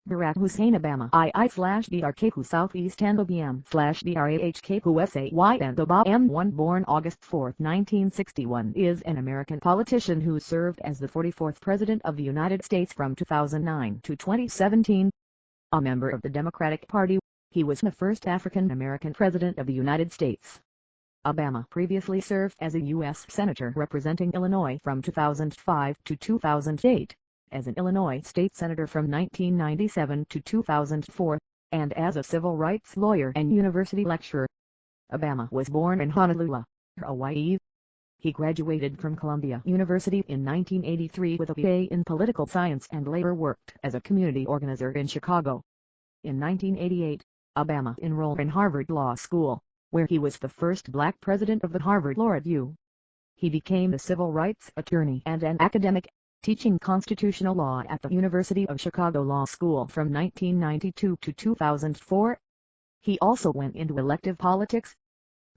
Barack Hussein Obama II/DRKU Southeast and OBM/DRAHKUSAY and Obama M1 born August 4, 1961 is an American politician who served as the 44th President of the United States from 2009 to 2017. A member of the Democratic Party, he was the first African-American President of the United States. Obama previously served as a U.S. Senator representing Illinois from 2005 to 2008, as an Illinois State Senator from 1997 to 2004, and as a civil rights lawyer and university lecturer. Obama was born in Honolulu, Hawaii. He graduated from Columbia University in 1983 with a BA in political science and later worked as a community organizer in Chicago. In 1988, Obama enrolled in Harvard Law School, where he was the first black president of the Harvard Law Review. He became a civil rights attorney and an academic, teaching constitutional law at the University of Chicago Law School from 1992 to 2004. He also went into elective politics.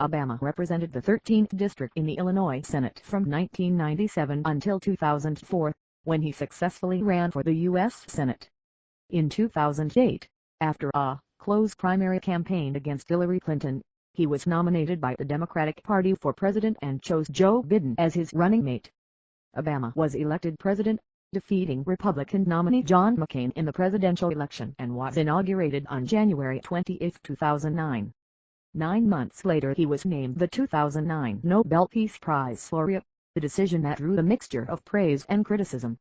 Obama represented the 13th District in the Illinois Senate from 1997 until 2004, when he successfully ran for the U.S. Senate. In 2008, after a close primary campaign against Hillary Clinton, he was nominated by the Democratic Party for president and chose Joe Biden as his running mate. Obama was elected president, defeating Republican nominee John McCain in the presidential election and was inaugurated on January 28, 2009. 9 months later he was named the 2009 Nobel Peace Prize laureate, a decision that drew a mixture of praise and criticism.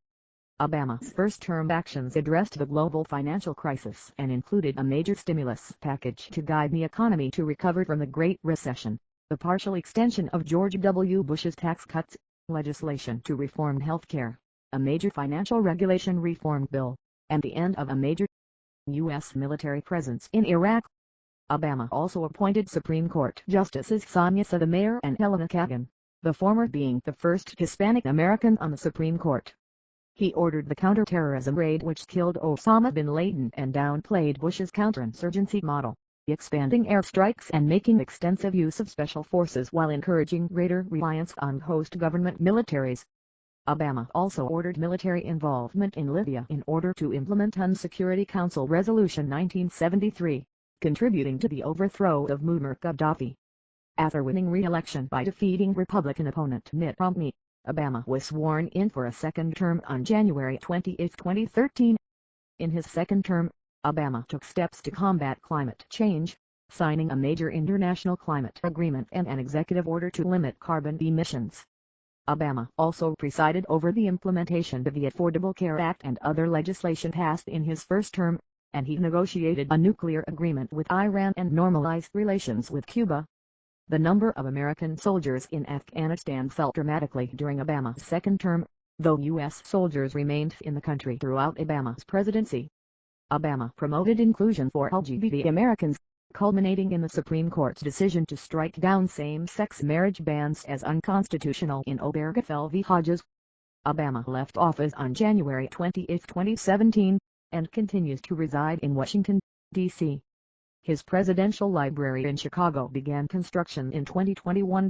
Obama's first-term actions addressed the global financial crisis and included a major stimulus package to guide the economy to recover from the Great Recession, the partial extension of George W. Bush's tax cuts, legislation to reform health care, a major financial regulation reform bill, and the end of a major U.S. military presence in Iraq. Obama also appointed Supreme Court Justices Sonia Sotomayor and Elena Kagan, the former being the first Hispanic American on the Supreme Court. He ordered the counterterrorism raid which killed Osama bin Laden and downplayed Bush's counterinsurgency model, expanding airstrikes and making extensive use of special forces while encouraging greater reliance on host government militaries. Obama also ordered military involvement in Libya in order to implement UN Security Council Resolution 1973, contributing to the overthrow of Muammar Gaddafi. After winning re-election by defeating Republican opponent Mitt Romney, Obama was sworn in for a second term on January 28, 2013. In his second term, Obama took steps to combat climate change, signing a major international climate agreement and an executive order to limit carbon emissions. Obama also presided over the implementation of the Affordable Care Act and other legislation passed in his first term, and he negotiated a nuclear agreement with Iran and normalized relations with Cuba. The number of American soldiers in Afghanistan fell dramatically during Obama's second term, though U.S. soldiers remained in the country throughout Obama's presidency. Obama promoted inclusion for LGBT Americans, culminating in the Supreme Court's decision to strike down same-sex marriage bans as unconstitutional in Obergefell v. Hodges. Obama left office on January 28, 2017, and continues to reside in Washington, D.C. His presidential library in Chicago began construction in 2021.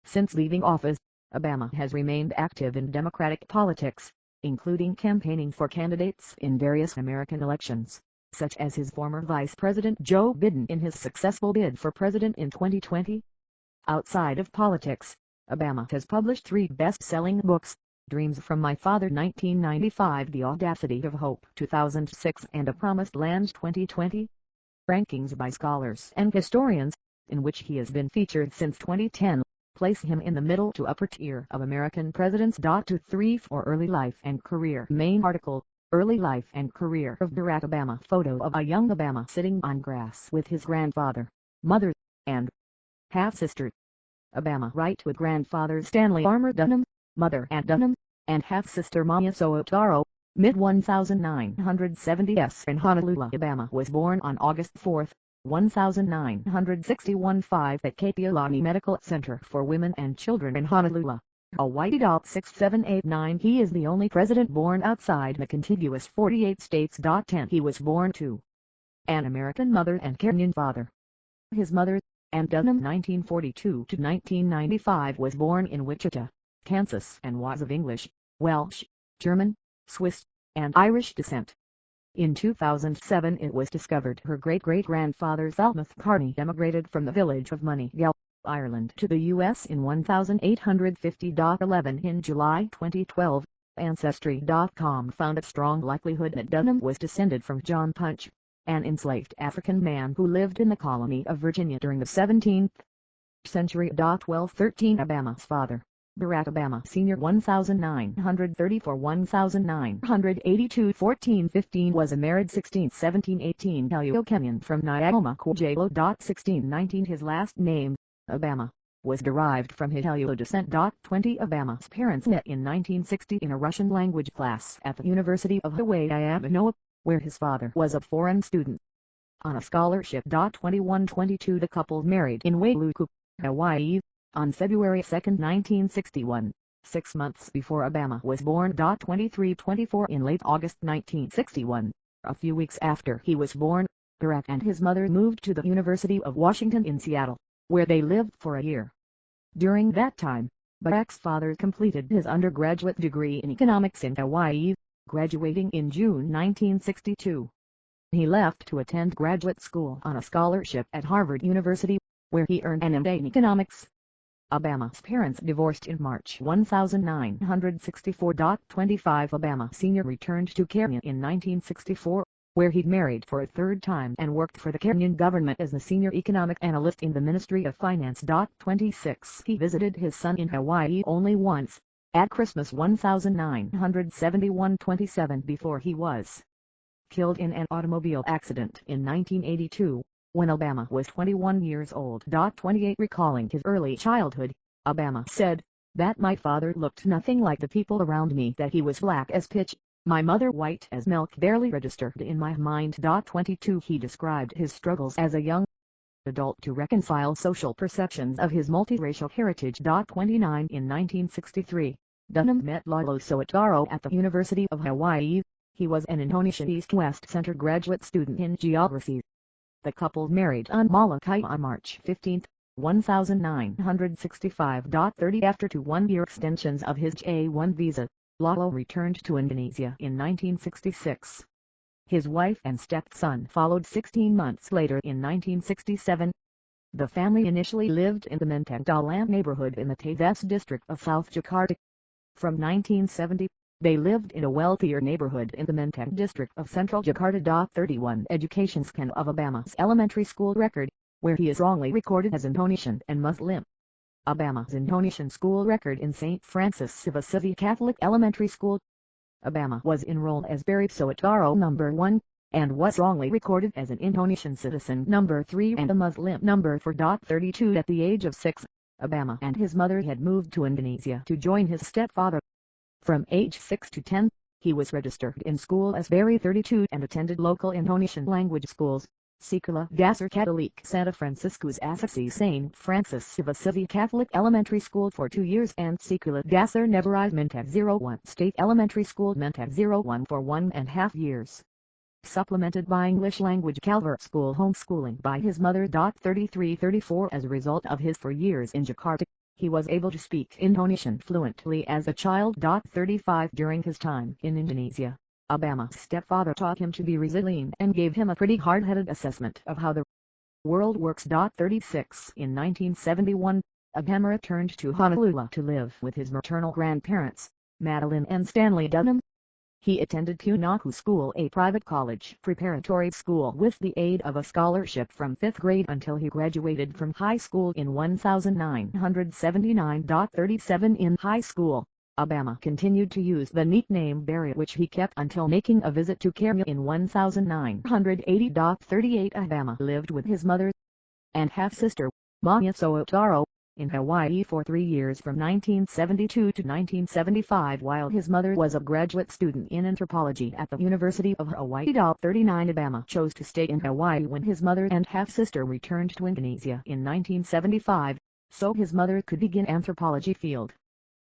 Since leaving office, Obama has remained active in Democratic politics, including campaigning for candidates in various American elections, such as his former Vice President Joe Biden in his successful bid for president in 2020. Outside of politics, Obama has published 3 best-selling books: Dreams from My Father 1995, The Audacity of Hope 2006, and A Promised Land 2020. Rankings by scholars and historians, in which he has been featured since 2010, place him in the middle to upper tier of American presidents. 2-3 for Early Life and Career. Main article, Early Life and Career of Barack Obama. Photo of a young Obama sitting on grass with his grandfather, mother, and half-sister. Obama right with grandfather Stanley Farmer Dunham, mother Aunt Dunham, and half-sister Maya Soetoro. Mid-1970s in Honolulu. Obama was born on August 4, 1961 at Kapiolani Medical Center for Women and Children in Honolulu, Hawaii. 6789 He is the only president born outside the contiguous 48 states. 10 He was born to an American mother and Kenyan father. His mother, Aunt Dunham 1942-1995, was born in Wichita, Kansas, and was of English, Welsh, German, Swiss, and Irish descent. In 2007 it was discovered her great-great-grandfather Thelma Carney emigrated from the village of Moneygall, Ireland to the U.S. in 1850. In July 2012, Ancestry.com found a strong likelihood that Dunham was descended from John Punch, an enslaved African man who lived in the colony of Virginia during the 17th century. 1213 Obama's father, Barack Obama Sr. 1934–1982 1415 was a married 16–17–18 Kenyan from Nyahoma Kujalo. 1619 His last name, Obama, was derived from his Italian descent. 20 Obama's parents met in 1960 in a Russian language class at the University of Hawaii Manoa, where his father was a foreign student on a scholarship. 2122 The couple married in Wailuku, Hawaii, on February 2, 1961, 6 months before Obama was born. 2324 In late August 1961, a few weeks after he was born, Barack and his mother moved to the University of Washington in Seattle, where they lived for a year. During that time, Barack's father completed his undergraduate degree in economics in Hawaii, graduating in June 1962. He left to attend graduate school on a scholarship at Harvard University, where he earned an MA in economics. Obama's parents divorced in March 1964. 25 Obama Sr. returned to Kenya in 1964, where he married for a third time and worked for the Kenyan government as the senior economic analyst in the Ministry of Finance. 26 He visited his son in Hawaii only once, at Christmas 1971. 27 Before he was killed in an automobile accident in 1982, when Obama was 21 years old. 28 Recalling his early childhood, Obama said, "That my father looked nothing like the people around me, that he was black as pitch, my mother white as milk, barely registered in my mind." 22 He described his struggles as a young adult to reconcile social perceptions of his multiracial heritage. 29 In 1963, Dunham met Lalo Soetoro at the University of Hawaii. He was an Indonesian East-West Center graduate student in geography. The couple married on Molokai on March 15, 1965. 30 After 2 one-year extensions of his J-1 visa, Lalo returned to Indonesia in 1966. His wife and stepson followed 16 months later in 1967. The family initially lived in the Menteng Dalam neighborhood in the Tevez district of South Jakarta. From 1970, they lived in a wealthier neighborhood in the Menteng district of Central Jakarta. 31 Education scan of Obama's elementary school record, where he is wrongly recorded as Indonesian and Muslim. Obama's Indonesian school record in St. Francis Sivasivy Catholic Elementary School. Obama was enrolled as Barry Soetoro number 1, and was wrongly recorded as an Indonesian citizen number 3 and a Muslim number 4. 32 At the age of 6, Obama and his mother had moved to Indonesia to join his stepfather. From age 6 to 10, he was registered in school as Barry 32 and attended local Indonesian language schools, Sekolah Dasar Katolik Santa Francisco's Assisi St. Francis Sivasivy Catholic Elementary School for 2 years and Sekolah Dasar Negeri Menteng 01 State Elementary School Menteng 01 for 1.5 years. Supplemented by English Language Calvert School homeschooling by his mother. 33-34 As a result of his 4 years in Jakarta, he was able to speak Indonesian fluently as a child. 35 During his time in Indonesia, Obama's stepfather taught him to be resilient and gave him a pretty hard-headed assessment of how the world works. 36 In 1971, Obama returned to Honolulu to live with his maternal grandparents, Madeline and Stanley Dunham. He attended Punahou School, a private college preparatory school with the aid of a scholarship from 5th grade until he graduated from high school in 1979. 37 In high school, Obama continued to use the nickname Barry, which he kept until making a visit to Kenya in 1980. 38 Obama lived with his mother and half-sister, Maya Soetoro, in Hawaii for 3 years from 1972 to 1975 while his mother was a graduate student in anthropology at the University of Hawaii. 39 Obama chose to stay in Hawaii when his mother and half-sister returned to Indonesia in 1975, so his mother could begin anthropology field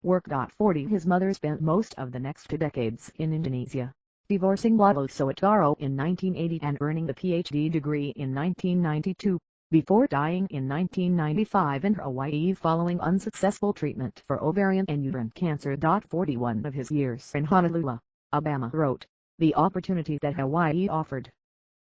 work. 40 His mother spent most of the next 2 decades in Indonesia, divorcing Lalo Soetoro in 1980 and earning the PhD degree in 1992. Before dying in 1995 in Hawaii following unsuccessful treatment for ovarian and uterine cancer. 41 Of his years in Honolulu, Obama wrote, The opportunity that Hawaii offered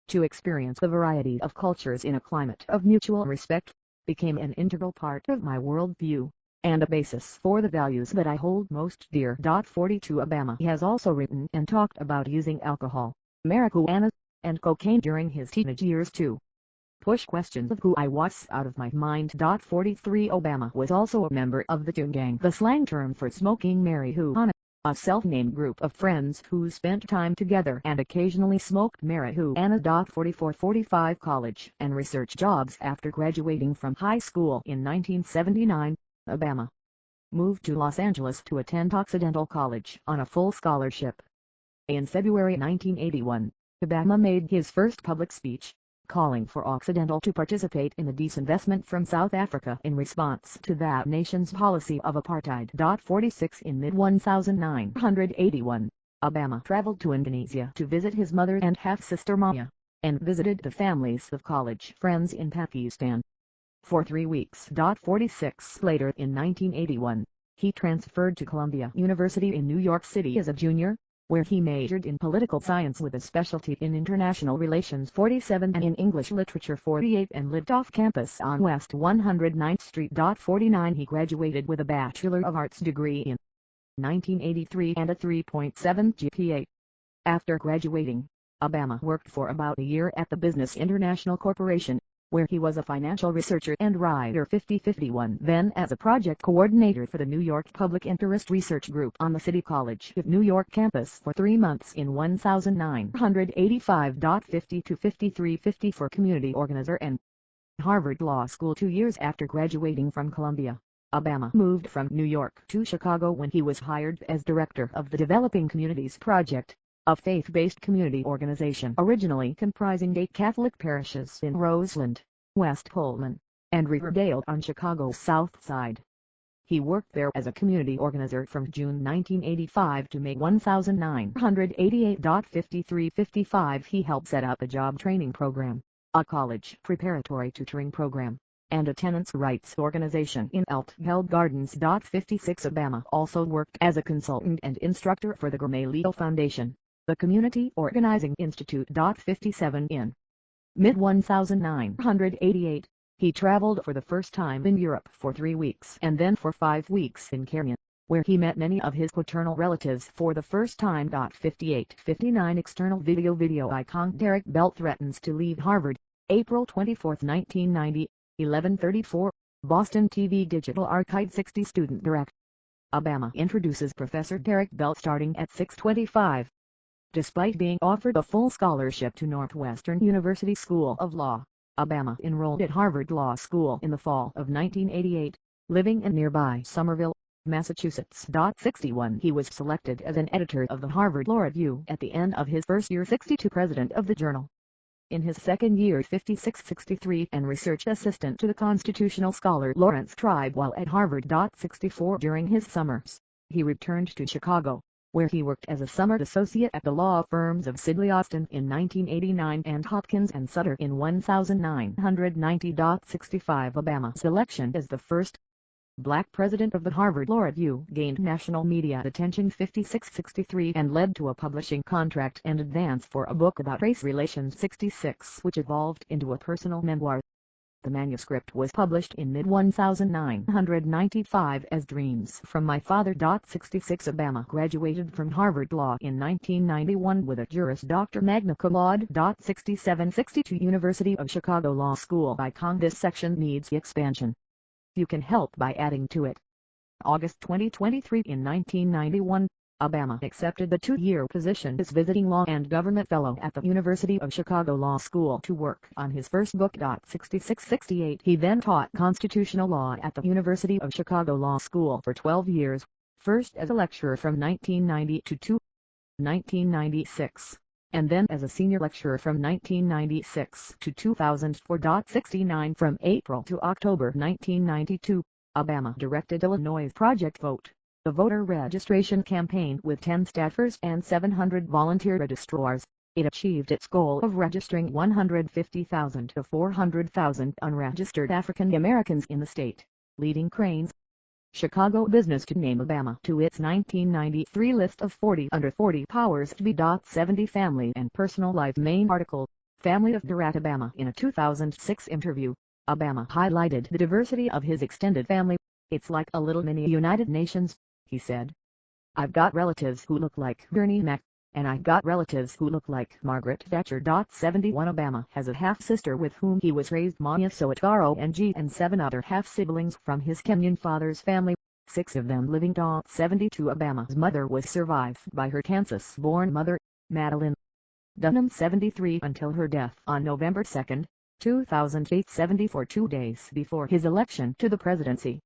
to experience the variety of cultures in a climate of mutual respect became an integral part of my worldview, and a basis for the values that I hold most dear. 42 Obama has also written and talked about using alcohol, marijuana, and cocaine during his teenage years to push questions of who I was out of my mind. 43 Obama was also a member of the Toon Gang, the slang term for smoking marijuana, a self-named group of friends who spent time together and occasionally smoked marijuana. 44-45 college and research jobs. After graduating from high school in 1979, Obama moved to Los Angeles to attend Occidental College on a full scholarship. In February 1981, Obama made his first public speech, calling for Occidental to participate in the disinvestment from South Africa in response to that nation's policy of apartheid. 46 In mid-1981, Obama traveled to Indonesia to visit his mother and half-sister Maya, and visited the families of college friends in Pakistan for 3 weeks. 46 Later in 1981, he transferred to Columbia University in New York City as a junior, where he majored in political science with a specialty in international relations. 47 And in English literature. 48 And lived off campus on West 109th Street. 49 He graduated with a Bachelor of Arts degree in 1983 and a 3.7 GPA. After graduating, Obama worked for about a year at the Business International Corporation, where he was a financial researcher and writer. 50-51 Then as a project coordinator for the New York Public Interest Research Group on the City College of New York campus for 3 months in 1985. 50-53 for community organizer and Harvard Law School. 2 years after graduating from Columbia, Obama moved from New York to Chicago when he was hired as director of the Developing Communities Project, a faith-based community organization originally comprising 8 Catholic parishes in Roseland, West Pullman, and Riverdale on Chicago's South Side. He worked there as a community organizer from June 1985 to May 1988. 53-55 He helped set up a job training program, a college preparatory tutoring program, and a tenants' rights organization in Eltveld Gardens. 56 Obama also worked as a consultant and instructor for the Gamaliel Foundation, the Community Organizing Institute. 57 In mid-1988, he traveled for the first time in Europe for 3 weeks and then for 5 weeks in Kenya, where he met many of his paternal relatives for the first time. 58-59 External video icon Derek Bell threatens to leave Harvard, April 24, 1990, 11:34, Boston TV Digital Archive. 60 Student Direct. Obama introduces Professor Derek Bell starting at 6:25. Despite being offered a full scholarship to Northwestern University School of Law, Obama enrolled at Harvard Law School in the fall of 1988, living in nearby Somerville, Massachusetts. 61 He was selected as an editor of the Harvard Law Review at the end of his first year. 62 President of the Journal in his second year. 56-63 and research assistant to the constitutional scholar Lawrence Tribe while at Harvard. 64 During his summers, he returned to Chicago, where he worked as a summer associate at the law firms of Sidley Austin in 1989 and Hopkins and Sutter in 1990. 65 Obama's election as the first Black president of the Harvard Law Review gained national media attention. 56-63 and led to a publishing contract and advance for a book about race relations. 66 which evolved into a personal memoir. The manuscript was published in mid-1995 as Dreams from My Father. 66 Obama graduated from Harvard Law in 1991 with a Juris Doctor magna cum laude. 67-62 University of Chicago Law School icon. This section needs expansion. You can help by adding to it. August 2023 In 1991, Obama accepted the 2-year position as visiting law and government fellow at the University of Chicago Law School to work on his first book. 66-68 He then taught constitutional law at the University of Chicago Law School for 12 years, first as a lecturer from 1990 to 1996, and then as a senior lecturer from 1996 to 2004. 69 From April to October 1992, Obama directed Illinois' Project Vote, the voter registration campaign with 10 staffers and 700 volunteer registrars. It achieved its goal of registering 150,000 to 400,000 unregistered African Americans in the state, leading Crane's Chicago Business to name Obama to its 1993 list of 40 under 40 powers to be. 70 Family and Personal Life main article, Family of Barack Obama. In a 2006 interview, Obama highlighted the diversity of his extended family. "It's like a little mini United Nations," he said. "I've got relatives who look like Bernie Mac, and I've got relatives who look like Margaret Thatcher." 71 Obama has a half-sister with whom he was raised, Maya Soetoro Ng, and 7 other half-siblings from his Kenyan father's family, 6 of them living. 72 Obama's mother was survived by her Kansas-born mother, Madeline Dunham. 73 until her death on November 2, 2008, 74 2 days before his election to the presidency.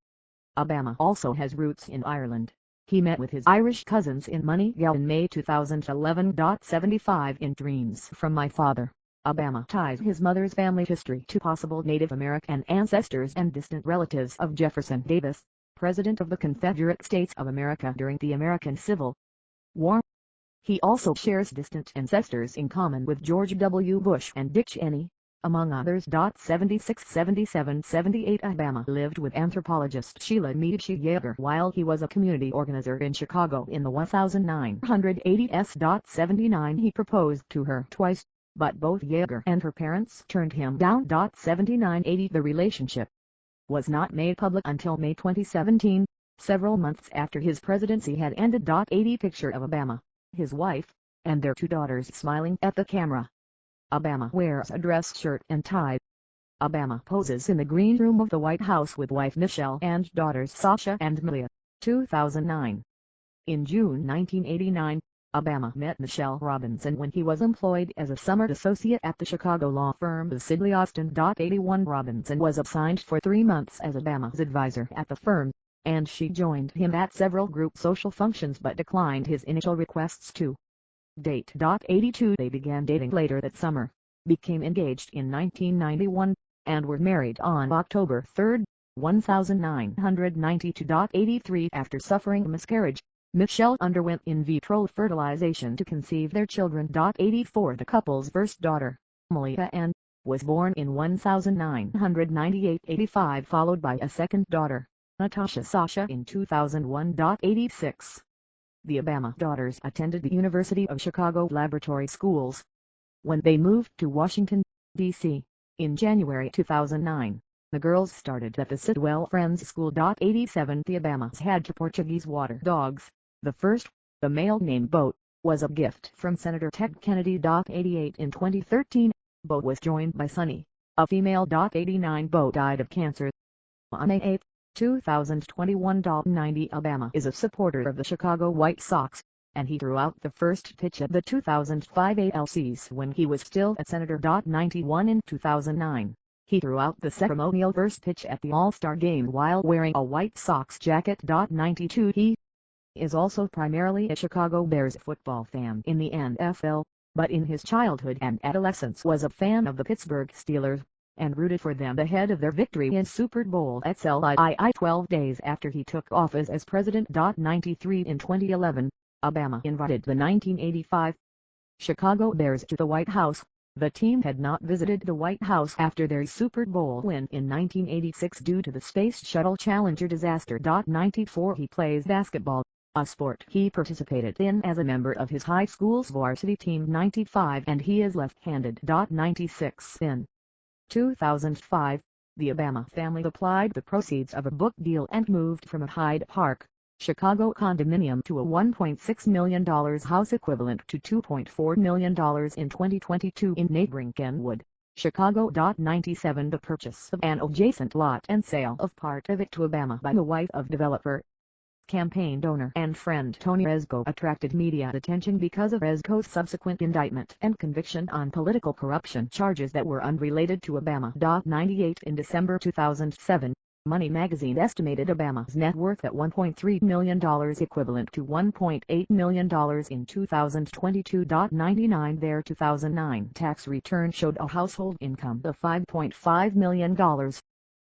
Obama also has roots in Ireland. He met with his Irish cousins in Montreal in May 2011. 75 In Dreams from My Father, Obama ties his mother's family history to possible Native American ancestors and distant relatives of Jefferson Davis, President of the Confederate States of America during the American Civil War. He also shares distant ancestors in common with George W. Bush and Dick Cheney, among others. 76 77 78 Obama lived with anthropologist Sheila Medici Yeager while he was a community organizer in Chicago in the 1980s. 79 He proposed to her twice, but both Yeager and her parents turned him down. 79 80 The relationship was not made public until May 2017, several months after his presidency had ended. 80 Picture of Obama, his wife, and their 2 daughters smiling at the camera. Obama wears a dress shirt and tie. Obama poses in the green room of the White House with wife Michelle and daughters Sasha and Malia. 2009. In June 1989, Obama met Michelle Robinson when he was employed as a summer associate at the Chicago law firm of Sidley Austin. 81 Robinson was assigned for 3 months as Obama's advisor at the firm, and she joined him at several group social functions but declined his initial requests to date. 82 They began dating later that summer, became engaged in 1991, and were married on October 3, 1992. 83 After suffering a miscarriage, Michelle underwent in vitro fertilization to conceive their children. 84 The couple's first daughter, Malia Ann, was born in 1998. 85 Followed by a second daughter, Natasha Sasha, in 2001. 86 The Obama daughters attended the University of Chicago laboratory schools. When they moved to Washington, D.C., in January 2009, the girls started at the Sidwell Friends School. 87 The Obamas had 2 Portuguese water dogs. The first, the male named Bo, was a gift from Senator Ted Kennedy. 88 In 2013, Bo was joined by Sunny, a female. 89 Bo died of cancer on May 8, 2021. 90 Obama is a supporter of the Chicago White Sox, and he threw out the first pitch at the 2005 ALCS when he was still a senator. 91 In 2009, he threw out the ceremonial first pitch at the All-Star Game while wearing a White Sox jacket. 92 He is also primarily a Chicago Bears football fan in the NFL, but in his childhood and adolescence was a fan of the Pittsburgh Steelers, and rooted for them ahead of their victory in Super Bowl XLII 12 days after he took office as president. 93 In 2011, Obama invited the 1985 Chicago Bears to the White House. The team had not visited the White House after their Super Bowl win in 1986 due to the Space Shuttle Challenger disaster. 94 He plays basketball, a sport he participated in as a member of his high school's varsity team. 95 And he is left-handed. 96 In 2005, the Obama family applied the proceeds of a book deal and moved from a Hyde Park, Chicago condominium to a $1.6 million house equivalent to $2.4 million in 2022 in neighboring Kenwood, Chicago. 97 The purchase of an adjacent lot and sale of part of it to Obama by the wife of developer, campaign donor and friend Tony Rezko attracted media attention because of Rezko's subsequent indictment and conviction on political corruption charges that were unrelated to Obama. 98 In December 2007, Money magazine estimated Obama's net worth at $1.3 million, equivalent to $1.8 million in 2022. 99 Their 2009 tax return showed a household income of $5.5 million,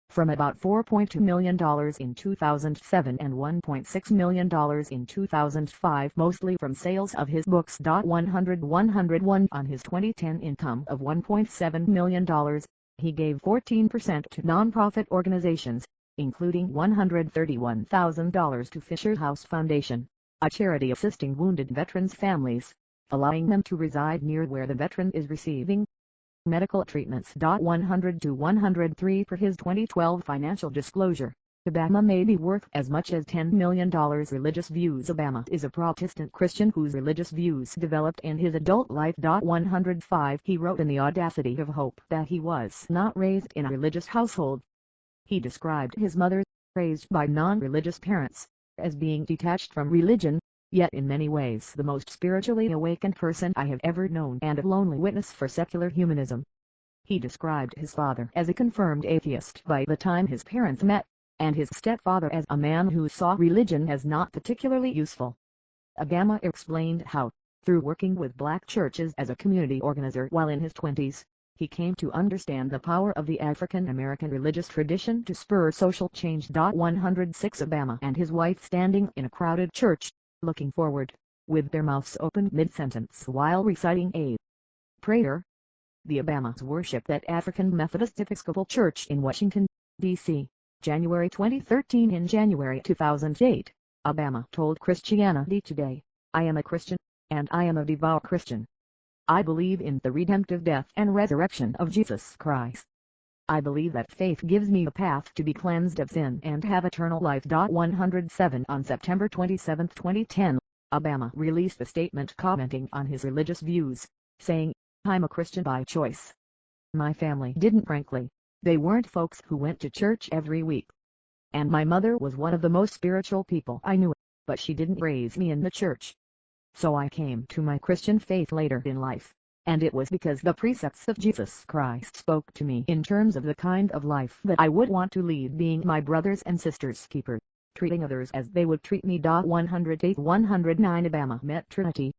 from about $4.2 million in 2007 and $1.6 million in 2005, mostly from sales of his books. 101 On his 2010 income of $1.7 million, he gave 14% to nonprofit organizations, including $131,000 to Fisher House Foundation, a charity assisting wounded veterans' families, allowing them to reside near where the veteran is receiving medical treatments. 100 to 103 per his 2012 financial disclosure. Obama may be worth as much as $10 million. Religious views. Obama is a Protestant Christian whose religious views developed in his adult life. 105 He wrote in The Audacity of Hope that he was not raised in a religious household. He described his mother, raised by non-religious parents, as being detached from religion, yet in many ways the most spiritually awakened person I have ever known and a lonely witness for secular humanism. He described his father as a confirmed atheist by the time his parents met, and his stepfather as a man who saw religion as not particularly useful. Obama explained how, through working with black churches as a community organizer while in his 20s, he came to understand the power of the African American religious tradition to spur social change. 106 Obama and his wife standing in a crowded church, looking forward, with their mouths open mid-sentence while reciting a prayer. The Obamas worshiped at African Methodist Episcopal Church in Washington, D.C., January 2013. In January 2008, Obama told Christianity Today, "I am a Christian, and I am a devout Christian. I believe in the redemptive death and resurrection of Jesus Christ. I believe that faith gives me a path to be cleansed of sin and have eternal life." 107 On September 27, 2010, Obama released a statement commenting on his religious views, saying, "I'm a Christian by choice. My family didn't, frankly. They weren't folks who went to church every week. And my mother was one of the most spiritual people I knew, but she didn't raise me in the church. So I came to my Christian faith later in life, and it was because the precepts of Jesus Christ spoke to me in terms of the kind of life that I would want to lead, being my brothers and sisters' keeper, treating others as they would treat me." 108-109 Obama met Trinity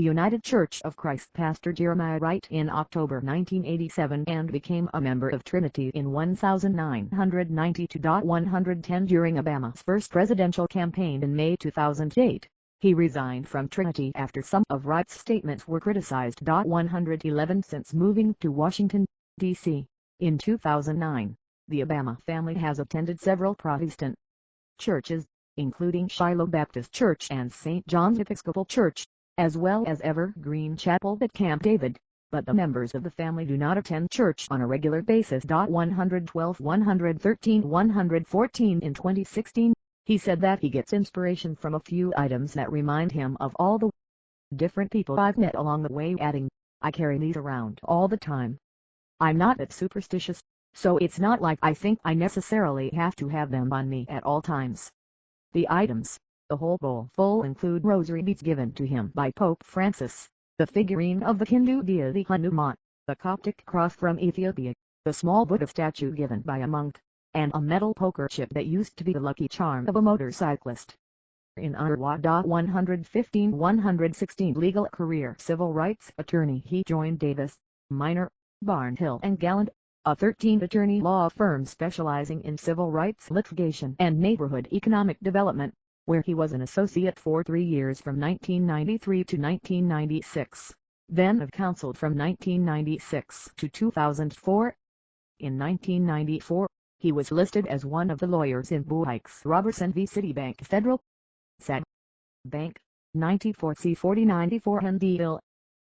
United Church of Christ pastor Jeremiah Wright in October 1987 and became a member of Trinity in 1992. 110 During Obama's first presidential campaign in May 2008, he resigned from Trinity after some of Wright's statements were criticized. 111 Since moving to Washington, D.C., in 2009, the Obama family has attended several Protestant churches, including Shiloh Baptist Church and St. John's Episcopal Church, as well as Evergreen Chapel at Camp David, but the members of the family do not attend church on a regular basis. 112 113 114 In 2016, he said that he gets inspiration from a few items that remind him of all the different people I've met along the way, adding, "I carry these around all the time. I'm not that superstitious, so it's not like I think I necessarily have to have them on me at all times." The items, the whole bowl full, include rosary beads given to him by Pope Francis, the figurine of the Hindu deity Hanuman, the Coptic cross from Ethiopia, the small Buddha statue given by a monk, and a metal poker chip that used to be the lucky charm of a motorcyclist. In Iowa. 115-116 Legal career. Civil rights attorney. He joined Davis, Minor, Barnhill and Gallant, a 13-attorney law firm specializing in civil rights litigation and neighborhood economic development, where he was an associate for 3 years from 1993 to 1996, then of counsel from 1996 to 2004. In 1994, he was listed as one of the lawyers in Buick's Robertson v. Citibank Federal Sad Bank, 94 C4094 NDL.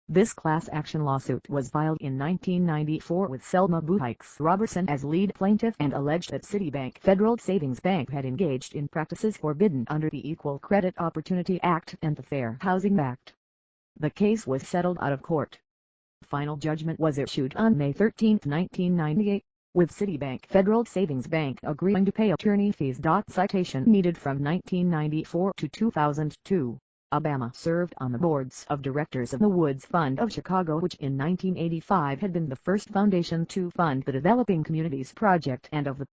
This class action lawsuit was filed in 1994 with Selma Buick's Robertson as lead plaintiff and alleged that Citibank Federal Savings Bank had engaged in practices forbidden under the Equal Credit Opportunity Act and the Fair Housing Act. The case was settled out of court. Final judgment was issued on May 13, 1998, with Citibank Federal Savings Bank agreeing to pay attorney fees. Citation needed from 1994 to 2002. Obama served on the boards of directors of the Woods Fund of Chicago, which in 1985 had been the first foundation to fund the Developing Communities Project, and of the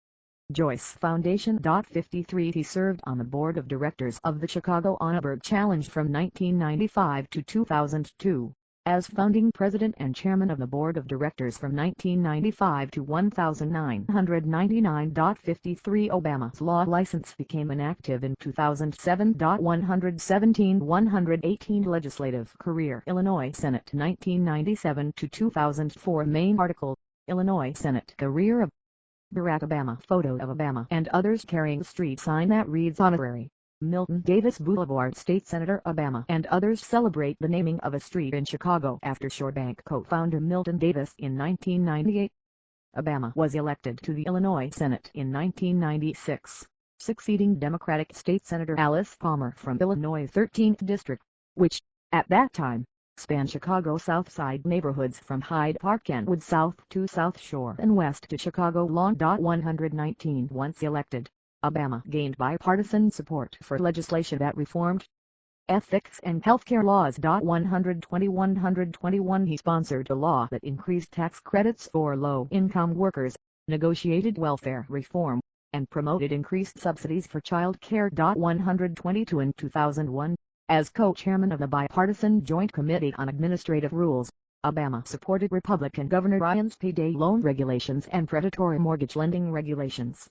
Joyce Foundation. 53 He served on the board of directors of the Chicago Annenberg Challenge from 1995 to 2002, as founding president and chairman of the board of directors from 1995 to 1999. 53 Obama's law license became inactive in 2007. 117-118 Legislative career. Illinois Senate 1997 to 2004. Main article, Illinois Senate career of Barack Obama. Photo of Obama and others carrying a street sign that reads Honorary Milton Davis Boulevard. State Senator Obama and others celebrate the naming of a street in Chicago after Shore Bank co-founder Milton Davis in 1998. Obama was elected to the Illinois Senate in 1996, succeeding Democratic State Senator Alice Palmer from Illinois' 13th District, which, at that time, spanned Chicago's South Side neighborhoods from Hyde Park Kentwood south to South Shore and west to Chicago Long. 119 Once elected, Obama gained bipartisan support for legislation that reformed ethics and healthcare laws. 121 He sponsored a law that increased tax credits for low-income workers, negotiated welfare reform, and promoted increased subsidies for child care. 122 In 2001, as co-chairman of the Bipartisan Joint Committee on Administrative Rules, Obama supported Republican Governor Ryan's payday loan regulations and predatory mortgage lending regulations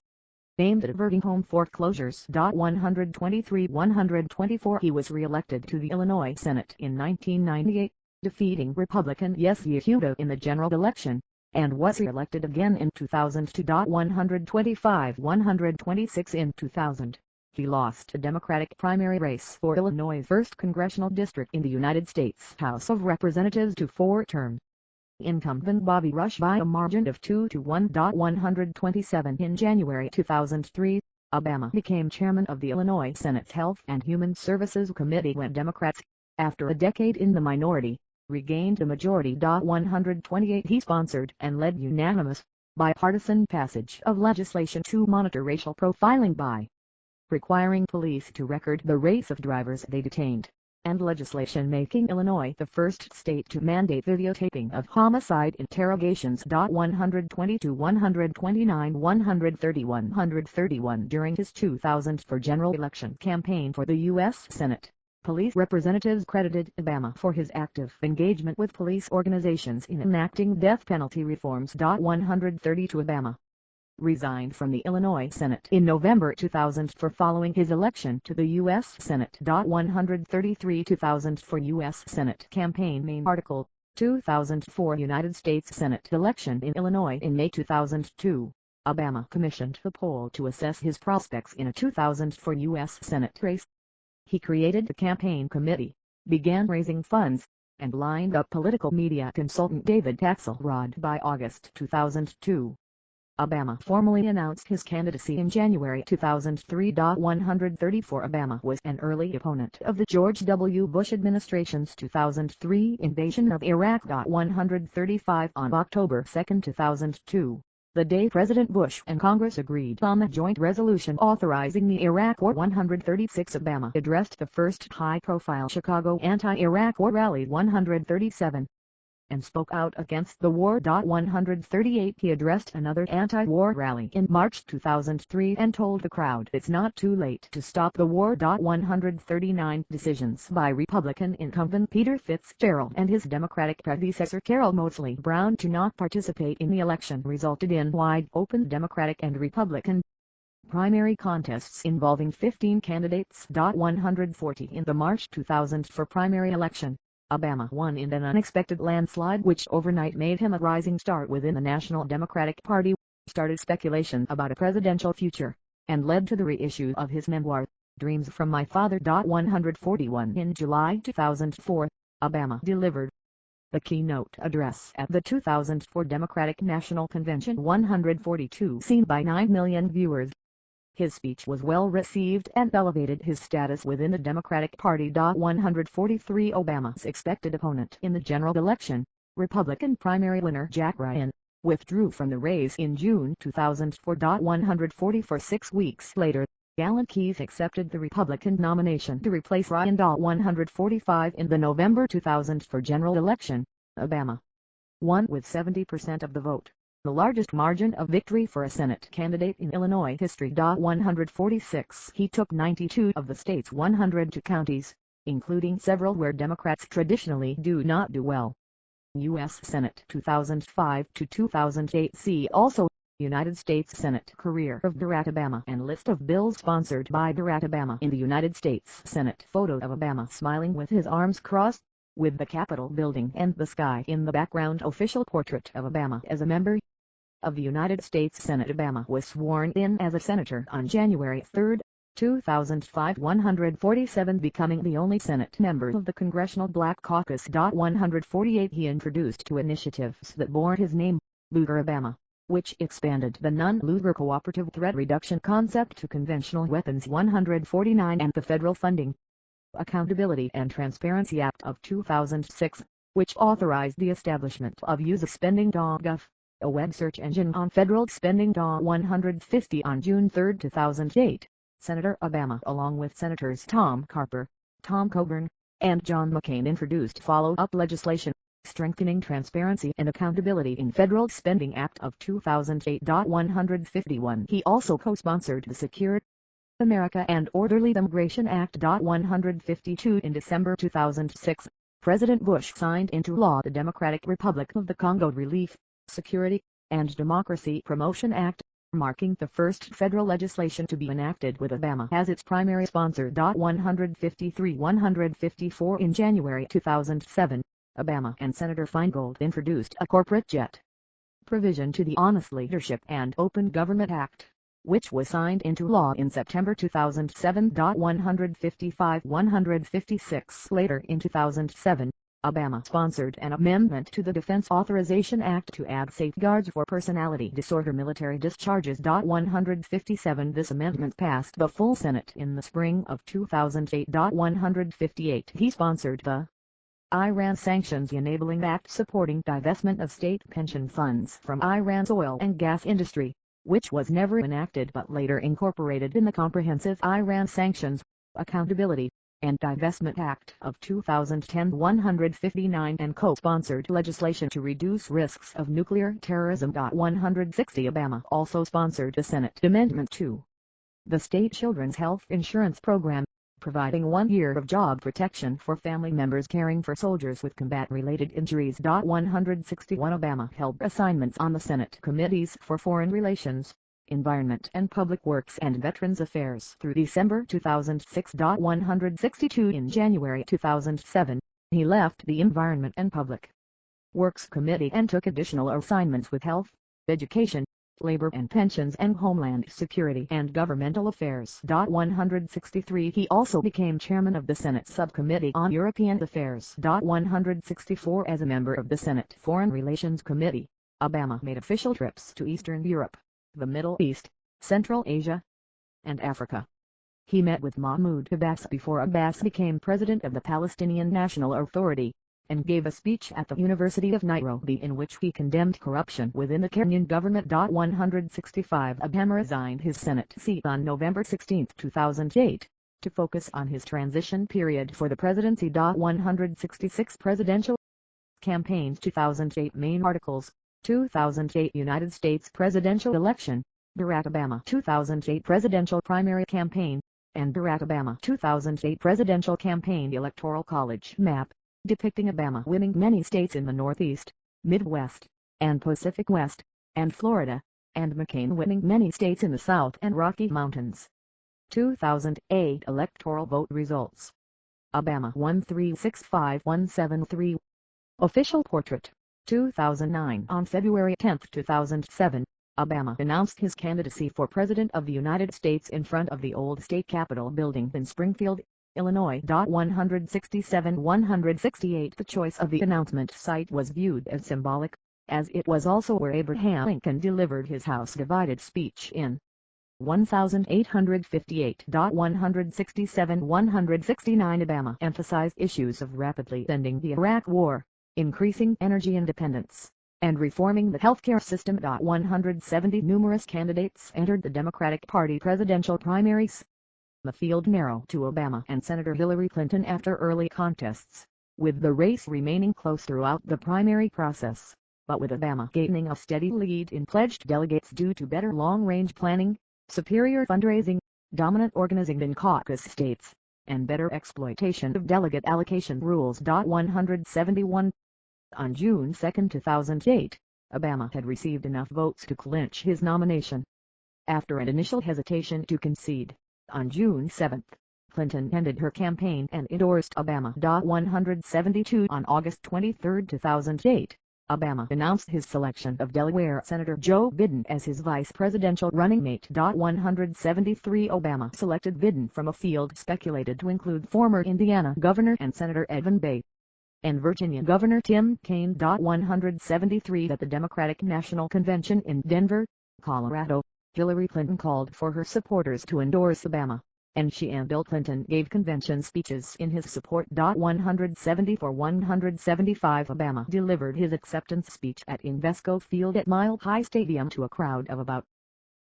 aimed at averting home foreclosures. 124 He was re-elected to the Illinois Senate in 1998, defeating Republican Yessia Huda in the general election, and was re-elected again in 2002. 126 In 2000, he lost a Democratic primary race for Illinois' 1st Congressional District in the United States House of Representatives to four-term incumbent Bobby Rush by a margin of 2-1. 127 In January 2003, Obama became chairman of the Illinois Senate's Health and Human Services Committee when Democrats, after a decade in the minority, regained a majority. 128 He sponsored and led unanimous, bipartisan passage of legislation to monitor racial profiling by requiring police to record the race of drivers they detained, and legislation making Illinois the first state to mandate videotaping of homicide interrogations. 122 129 130 131 During his 2004 general election campaign for the U.S. Senate, police representatives credited Obama for his active engagement with police organizations in enacting death penalty reforms. 132 Obama resigned from the Illinois Senate in November 2004 following his election to the U.S. Senate. 133 2004 U.S. Senate campaign main article, 2004 United States Senate election in Illinois. In May 2002, Obama commissioned the poll to assess his prospects in a 2004 U.S. Senate race. He created the campaign committee, began raising funds, and lined up political media consultant David Axelrod. By August 2002, Obama formally announced his candidacy in January 2003. 134 Obama was an early opponent of the George W. Bush administration's 2003 invasion of Iraq. 135 On October 2, 2002, the day President Bush and Congress agreed on the joint resolution authorizing the Iraq War. 136 Obama addressed the first high-profile Chicago anti-Iraq war rally. 137 and spoke out against the war. 138 He addressed another anti-war rally in March 2003 and told the crowd it's not too late to stop the war. 139 Decisions by Republican incumbent Peter Fitzgerald and his Democratic predecessor Carol Moseley Brown to not participate in the election resulted in wide-open Democratic and Republican primary contests involving 15 candidates. 140 In the March 2004 primary election, Obama won in an unexpected landslide which overnight made him a rising star within the National Democratic Party, started speculation about a presidential future, and led to the reissue of his memoir, Dreams from My Father. 141 In July 2004, Obama delivered the keynote address at the 2004 Democratic National Convention. 142 Seen by 9 million viewers. His speech was well received and elevated his status within the Democratic Party. 143 Obama's expected opponent in the general election, Republican primary winner Jack Ryan, withdrew from the race in June 2004. 144 6 weeks later, Alan Keyes accepted the Republican nomination to replace Ryan. 145 In the November 2004 general election, Obama won with 70% of the vote, the largest margin of victory for a Senate candidate in Illinois history. 146 He took 92 of the state's 102 counties, including several where Democrats traditionally do not do well. U.S. Senate 2005 to 2008 See also, United States Senate career of Barack Obama and list of bills sponsored by Barack Obama in the United States Senate. Photo of Obama smiling with his arms crossed, with the Capitol building and the sky in the background. Official portrait of Obama as a member of the United States Senate. Obama was sworn in as a senator on January 3, 2005, 147, becoming the only Senate member of the Congressional Black Caucus. 148 He introduced two initiatives that bore his name, Lugar Obama, which expanded the non-Lugar cooperative threat reduction concept to conventional weapons. 149 And the Federal Funding, Accountability and Transparency Act of 2006, which authorized the establishment of usespending.gov, a web search engine on federal spending. 150 On June 3, 2008, Senator Obama, along with Senators Tom Carper, Tom Coburn, and John McCain, introduced follow-up legislation strengthening transparency and accountability in Federal Spending Act of 2008. 151 He also co-sponsored the Secure America and Orderly Immigration Act. 152 In December 2006, President Bush signed into law the Democratic Republic of the Congo Relief, Security, and Democracy Promotion Act, marking the first federal legislation to be enacted with Obama as its primary sponsor. 153-154 In January 2007, Obama and Senator Feingold introduced a corporate jet provision to the Honest Leadership and Open Government Act, which was signed into law in September 2007. 155-156 Later in 2007, Obama sponsored an amendment to the Defense Authorization Act to add safeguards for personality disorder military discharges. 157 This amendment passed the full Senate in the spring of 2008. 158 He sponsored the Iran Sanctions Enabling Act supporting divestment of state pension funds from Iran's oil and gas industry, which was never enacted but later incorporated in the Comprehensive Iran Sanctions, Accountability, and Divestment Act of 2010. 159 And co-sponsored legislation to reduce risks of nuclear terrorism. 160 Obama also sponsored the Senate Amendment to the State Children's Health Insurance Program, providing 1 year of job protection for family members caring for soldiers with combat-related injuries. 161 Obama held assignments on the Senate Committees for Foreign Relations, Environment and Public Works and Veterans Affairs through December 2006. 162 In January 2007, he left the Environment and Public Works Committee and took additional assignments with Health, Education, Labor and Pensions and Homeland Security and Governmental Affairs. 163 He also became chairman of the Senate Subcommittee on European Affairs. 164 As a member of the Senate Foreign Relations Committee, Obama made official trips to Eastern Europe, the Middle East, Central Asia, and Africa. He met with Mahmoud Abbas before Abbas became president of the Palestinian National Authority, and gave a speech at the University of Nairobi in which he condemned corruption within the Kenyan government. 165 Obama resigned his Senate seat on November 16, 2008, to focus on his transition period for the presidency. 166 Presidential campaigns. 2008 Main articles, 2008 United States presidential election, Barack Obama 2008 presidential primary campaign, and Barack Obama 2008 presidential campaign electoral college map, depicting Obama winning many states in the Northeast, Midwest, and Pacific West, and Florida, and McCain winning many states in the South and Rocky Mountains. 2008 electoral vote results. Obama 1365173. Official portrait. 2009 On February 10, 2007, Obama announced his candidacy for President of the United States in front of the old state capitol building in Springfield, Illinois. 167-168 The choice of the announcement site was viewed as symbolic, as it was also where Abraham Lincoln delivered his House divided speech in 1858. 167-169 Obama emphasized issues of rapidly ending the Iraq War, increasing energy independence, and reforming the healthcare system. 170 Numerous candidates entered the Democratic Party presidential primaries. The field narrowed to Obama and Senator Hillary Clinton after early contests, with the race remaining close throughout the primary process, but with Obama gaining a steady lead in pledged delegates due to better long-range planning, superior fundraising, dominant organizing in caucus states, and better exploitation of delegate allocation rules. 171 On June 2, 2008, Obama had received enough votes to clinch his nomination. After an initial hesitation to concede, on June 7, Clinton ended her campaign and endorsed Obama. 172 On August 23, 2008, Obama announced his selection of Delaware Senator Joe Biden as his vice presidential running mate. 173 Obama selected Biden from a field speculated to include former Indiana Governor and Senator Evan Bayh and Virginia Governor Tim Kaine. 173 At the Democratic National Convention in Denver, Colorado, Hillary Clinton called for her supporters to endorse Obama, and she and Bill Clinton gave convention speeches in his support. 175 Obama delivered his acceptance speech at Invesco Field at Mile High Stadium to a crowd of about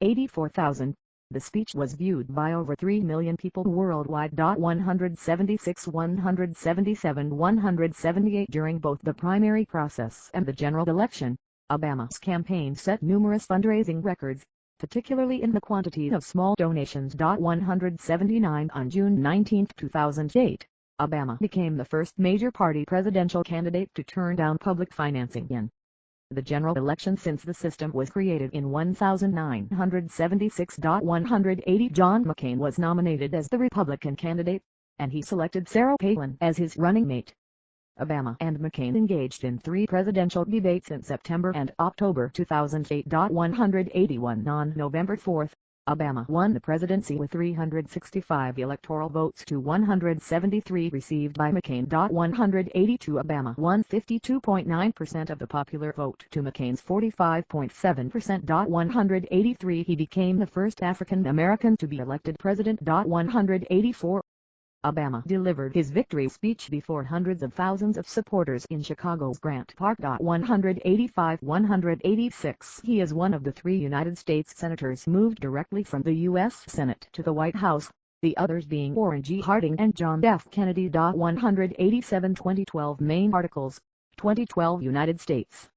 84,000. The speech was viewed by over 3 million people worldwide. 176 177 178 During both the primary process and the general election, Obama's campaign set numerous fundraising records, particularly in the quantity of small donations. 179 On June 19, 2008, Obama became the first major party presidential candidate to turn down public financing in the general election since the system was created in 1976. 180 John McCain was nominated as the Republican candidate, and he selected Sarah Palin as his running mate. Obama and McCain engaged in 3 presidential debates in September and October 2008. 181 On November 4, Obama won the presidency with 365 electoral votes to 173 received by McCain. 182 Obama won 52.9% of the popular vote to McCain's 45.7%. 183 He became the first African American to be elected president. 184 Obama delivered his victory speech before hundreds of thousands of supporters in Chicago's Grant Park. 185-186 He is one of the 3 United States senators moved directly from the U.S. Senate to the White House, the others being Warren G. Harding and John F. Kennedy. 187 2012 Main articles, 2012 United States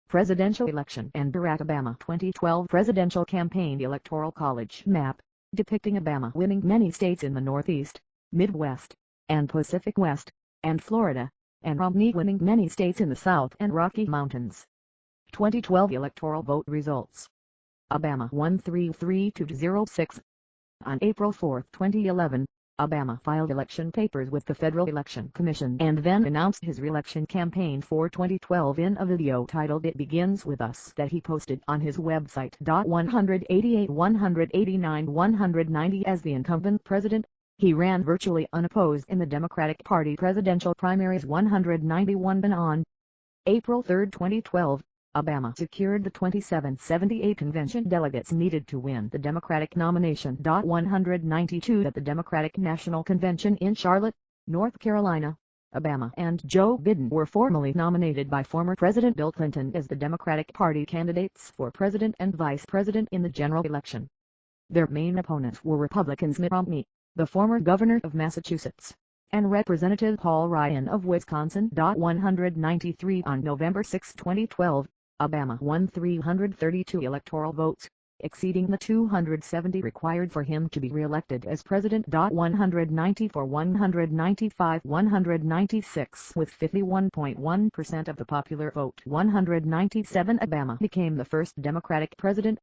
presidential election and Barack Obama 2012 presidential campaign electoral college map, depicting Obama winning many states in the Northeast, Midwest, and Pacific West, and Florida, and Romney winning many states in the South and Rocky Mountains. 2012 electoral vote results. Obama won 332-06. On April 4, 2011, Obama filed election papers with the Federal Election Commission and then announced his re-election campaign for 2012 in a video titled "It Begins With Us" that he posted on his website. 188 189 190 As the incumbent president, he ran virtually unopposed in the Democratic Party presidential primaries. 191 And on April 3, 2012, Obama secured the 2778 convention delegates needed to win the Democratic nomination. 192 At the Democratic National Convention in Charlotte, North Carolina, Obama and Joe Biden were formally nominated by former President Bill Clinton as the Democratic Party candidates for president and vice president in the general election. Their main opponents were Republicans Mitt Romney, the former governor of Massachusetts, and Representative Paul Ryan of Wisconsin. 193 On November 6, 2012, Obama won 332 electoral votes, exceeding the 270 required for him to be re-elected as president. 194 195 196 With 51.1% of the popular vote. 197 Obama became the first Democratic president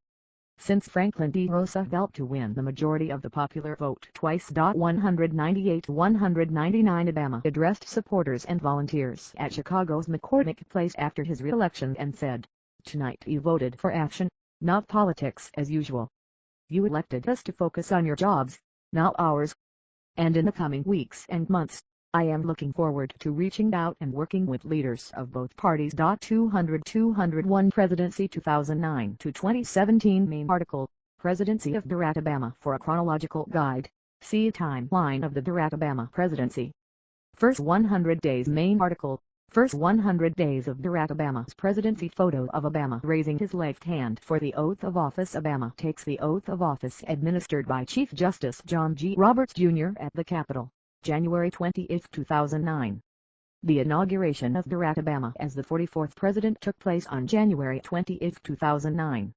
since Franklin D. Roosevelt to win the majority of the popular vote twice. 198 199 Obama addressed supporters and volunteers at Chicago's McCormick Place after his re-election and said, "Tonight you voted for action, not politics as usual. You elected us to focus on your jobs, not ours. And in the coming weeks and months, I am looking forward to reaching out and working with leaders of both parties." 201 Presidency 2009 to 2017 Main article, Presidency of Barack Obama. For a chronological guide, see Timeline of the Barack Obama Presidency. First 100 days Main article, First 100 days of Barack Obama's presidency. Photo of Obama raising his left hand for the oath of office. Obama takes the oath of office administered by Chief Justice John G. Roberts Jr. at the Capitol, January 28, 2009. The inauguration of Barack Obama as the 44th president took place on January 28, 2009.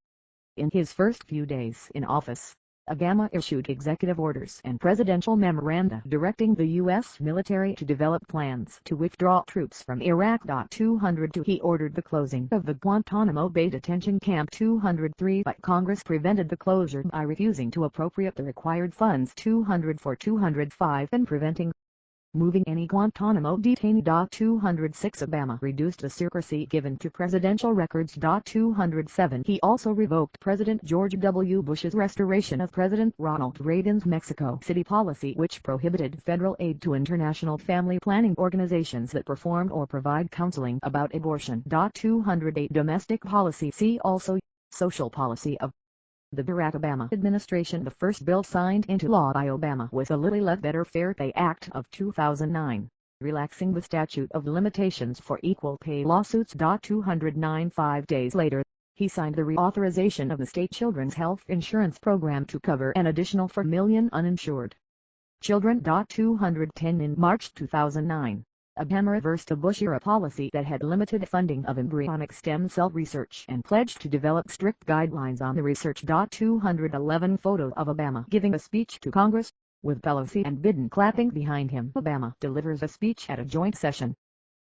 In his first few days in office, Obama issued executive orders and presidential memoranda directing the U.S. military to develop plans to withdraw troops from Iraq. 202 He ordered the closing of the Guantanamo Bay detention camp. 203 But Congress prevented the closure by refusing to appropriate the required funds. 204 205 And preventing moving any Guantanamo detainee. 206 Obama reduced the secrecy given to presidential records. 207 He also revoked President George W. Bush's restoration of President Ronald Reagan's Mexico City policy, which prohibited federal aid to international family planning organizations that perform or provide counseling about abortion. 208 Domestic policy. See also social policy of the Barack Obama administration. The first bill signed into law by Obama was the Little Less Better Fair Pay Act of 2009, relaxing the statute of limitations for equal pay lawsuits. 209 5 days later, he signed the reauthorization of the state children's health insurance program to cover an additional 4 million uninsured children. 210 In March 2009, Obama reversed a Bush-era policy that had limited funding of embryonic stem cell research and pledged to develop strict guidelines on the research. 211 Photo of Obama giving a speech to Congress, with Pelosi and Biden clapping behind him. Obama delivers a speech at a joint session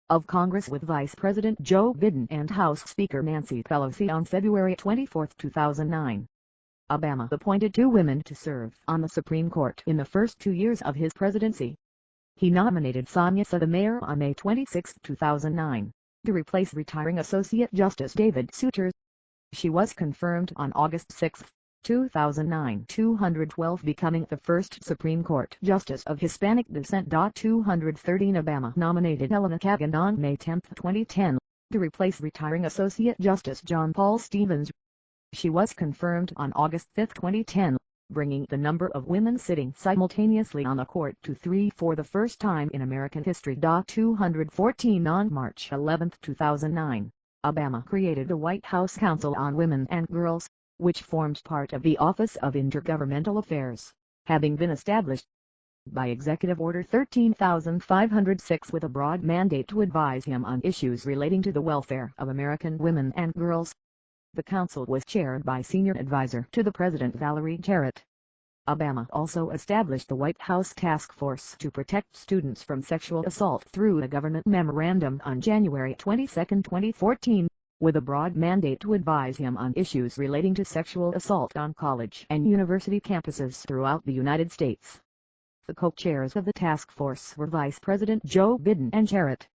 of Congress with Vice President Joe Biden and House Speaker Nancy Pelosi on February 24, 2009. Obama appointed 2 women to serve on the Supreme Court in the first 2 years of his presidency. He nominated Sonia Sotomayor on May 26, 2009, to replace retiring Associate Justice David Souter. She was confirmed on August 6, 2009. 212 Becoming the first Supreme Court Justice of Hispanic descent. 213 Obama nominated Elena Kagan on May 10, 2010, to replace retiring Associate Justice John Paul Stevens. She was confirmed on August 5, 2010. Bringing the number of women sitting simultaneously on the court to 3 for the first time in American history. 214 On March 11, 2009, Obama created the White House Council on Women and Girls, which formed part of the Office of Intergovernmental Affairs, having been established by Executive Order 13,506 with a broad mandate to advise him on issues relating to the welfare of American women and girls. The council was chaired by Senior Advisor to the President Valerie Jarrett. Obama also established the White House Task Force to protect students from sexual assault through a government memorandum on January 22, 2014, with a broad mandate to advise him on issues relating to sexual assault on college and university campuses throughout the United States. The co-chairs of the task force were Vice President Joe Biden and Jarrett.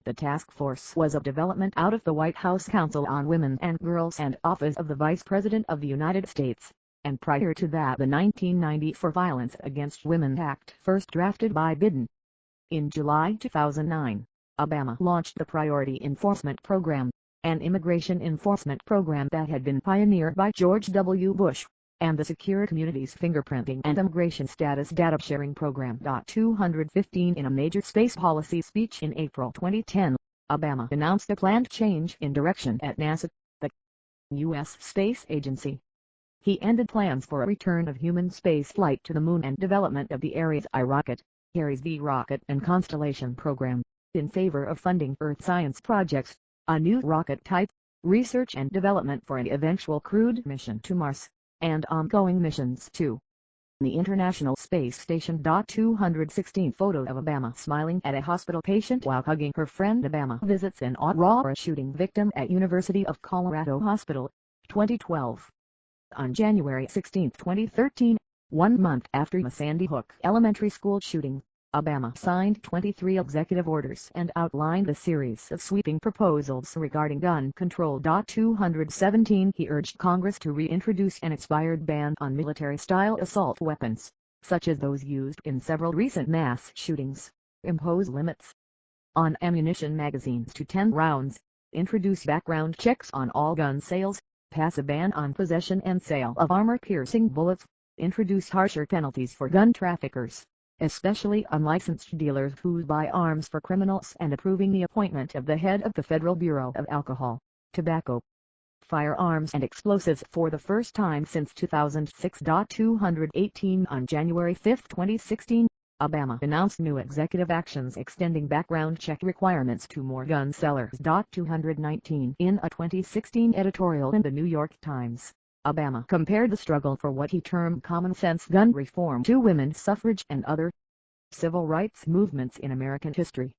The task force was a development out of the White House Council on Women and Girls and Office of the Vice President of the United States, and prior to that the 1994 Violence Against Women Act, first drafted by Biden. In July 2009, Obama launched the Priority Enforcement Program, an immigration enforcement program that had been pioneered by George W. Bush, and the Secure Communities Fingerprinting and Immigration Status Data Sharing Program. 215 In a major space policy speech in April 2010, Obama announced a planned change in direction at NASA, the U.S. Space Agency. He ended plans for a return of human spaceflight to the Moon and development of the Ares I rocket, Ares B rocket and Constellation program, in favor of funding Earth science projects, a new rocket type, research and development for an eventual crewed mission to Mars, and ongoing missions to the International Space Station. 216 Photo of Obama smiling at a hospital patient while hugging her friend. Obama visits an Aurora shooting victim at University of Colorado Hospital, 2012. On January 16, 2013, 1 month after the Sandy Hook Elementary School shooting, Obama signed 23 executive orders and outlined a series of sweeping proposals regarding gun control. 217 He urged Congress to reintroduce an expired ban on military-style assault weapons, such as those used in several recent mass shootings, impose limits on ammunition magazines to 10 rounds, introduce background checks on all gun sales, pass a ban on possession and sale of armor-piercing bullets, introduce harsher penalties for gun traffickers, especially unlicensed dealers who buy arms for criminals, and approving the appointment of the head of the Federal Bureau of Alcohol, Tobacco, Firearms and Explosives for the first time since 2006. 218 On January 5, 2016, Obama announced new executive actions extending background check requirements to more gun sellers. 219 In a 2016 editorial in the New York Times, Obama compared the struggle for what he termed common-sense gun reform to women's suffrage and other civil rights movements in American history.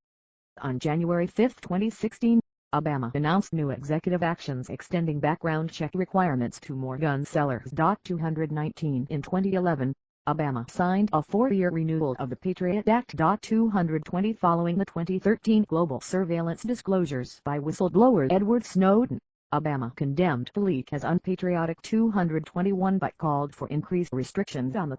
On January 5, 2016, Obama announced new executive actions extending background check requirements to more gun sellers. 219 In 2011, Obama signed a 4-year renewal of the Patriot Act. 220 following the 2013 global surveillance disclosures by whistleblower Edward Snowden. Obama condemned the leak as unpatriotic. 221 but called for increased restrictions on the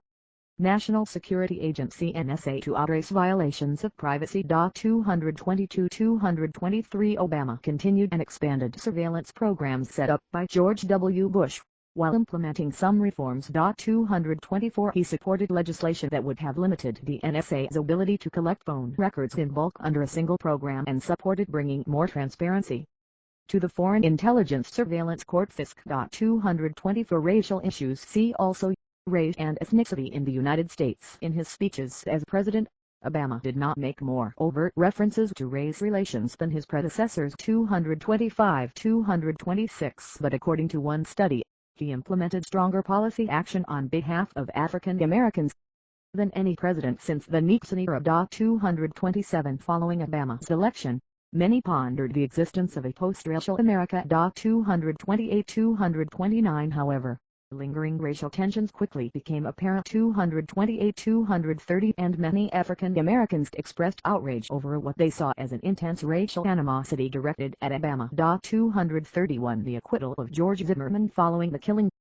National Security Agency (NSA) to address violations of privacy. 222-223 Obama continued and expanded surveillance programs set up by George W. Bush, while implementing some reforms. 224 He supported legislation that would have limited the NSA's ability to collect phone records in bulk under a single program and supported bringing more transparency to the Foreign Intelligence Surveillance Court. FISC. 220 For racial issues see also race and ethnicity in the United States. In his speeches as president, Obama did not make more overt references to race relations than his predecessors. 225-226 But according to one study, he implemented stronger policy action on behalf of African Americans than any president since the Nixon era. 227 Following Obama's election, many pondered the existence of a post-racial America. 228-229 However, lingering racial tensions quickly became apparent. 228-230 And many African Americans expressed outrage over what they saw as an intense racial animosity directed at Obama. 231 The acquittal of George Zimmerman following the killing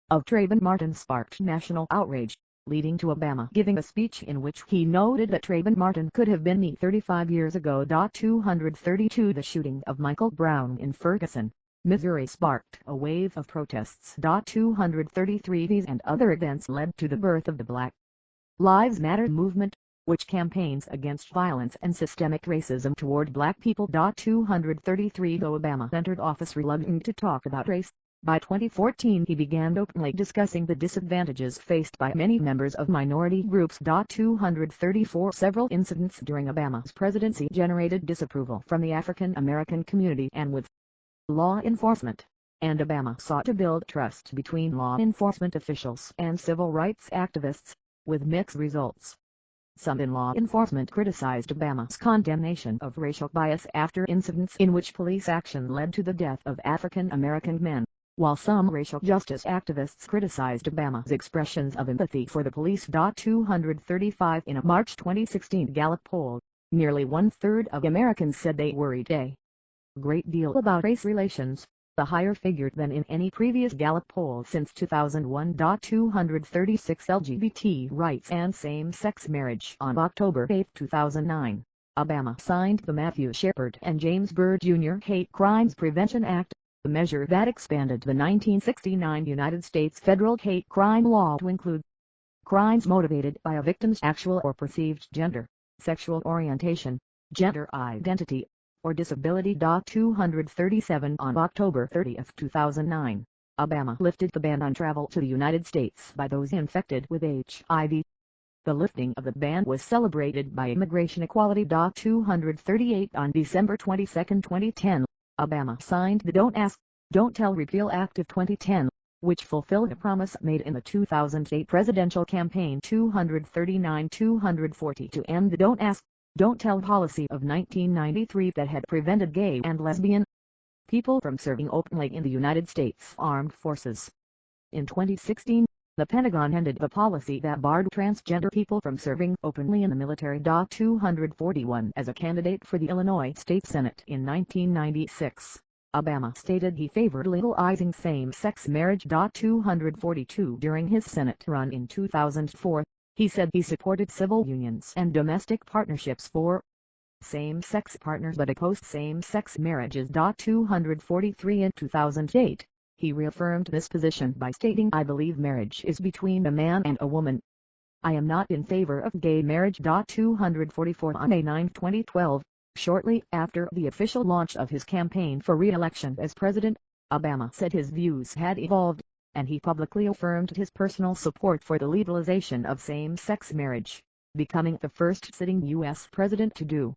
of Trayvon Martin sparked national outrage, leading to Obama giving a speech in which he noted that Trayvon Martin could have been me 35 years ago. 232 The shooting of Michael Brown in Ferguson, Missouri sparked a wave of protests. 233 These and other events led to the birth of the Black Lives Matter movement, which campaigns against violence and systemic racism toward black people. 233 Though Obama entered office reluctant to talk about race, by 2014 he began openly discussing the disadvantages faced by many members of minority groups. 234 Several incidents during Obama's presidency generated disapproval from the African American community and with law enforcement, and Obama sought to build trust between law enforcement officials and civil rights activists, with mixed results. Some in law enforcement criticized Obama's condemnation of racial bias after incidents in which police action led to the death of African American men, while some racial justice activists criticized Obama's expressions of empathy for the police. 235 In a March 2016 Gallup poll, nearly one-third of Americans said they worried a great deal about race relations, the higher figure than in any previous Gallup poll since 2001. 236 LGBT rights and same-sex marriage. On October 8, 2009, Obama signed the Matthew Shepard and James Byrd Jr. Hate Crimes Prevention Act, a measure that expanded the 1969 United States federal hate crime law to include crimes motivated by a victim's actual or perceived gender, sexual orientation, gender identity, or disability. 237 On October 30, 2009, Obama lifted the ban on travel to the United States by those infected with HIV. The lifting of the ban was celebrated by Immigration Equality. 238 On December 22, 2010, Obama signed the Don't Ask, Don't Tell Repeal Act of 2010, which fulfilled a promise made in the 2008 presidential campaign. 239-240 To end the Don't Ask, Don't Tell policy of 1993 that had prevented gay and lesbian people from serving openly in the United States Armed Forces. In 2016, the Pentagon ended the policy that barred transgender people from serving openly in the military. 241 As a candidate for the Illinois State Senate in 1996, Obama stated he favored legalizing same-sex marriage. 242 During his Senate run in 2004, he said he supported civil unions and domestic partnerships for same-sex partners but opposed same-sex marriages. 243 In 2008, he reaffirmed this position by stating, I believe marriage is between a man and a woman. I am not in favor of gay marriage. 244 On May 9, 2012, shortly after the official launch of his campaign for re-election as president, Obama said his views had evolved, and he publicly affirmed his personal support for the legalization of same-sex marriage, becoming the first sitting U.S. president to do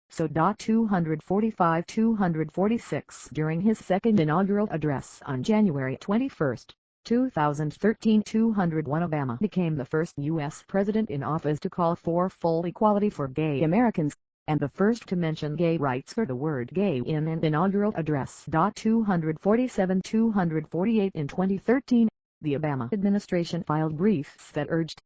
so. 245-246 During his second inaugural address on January 21, 2013, 201 Obama became the first U.S. president in office to call for full equality for gay Americans, and the first to mention gay rights or the word gay in an inaugural address. 247-248 In 2013, the Obama administration filed briefs that urged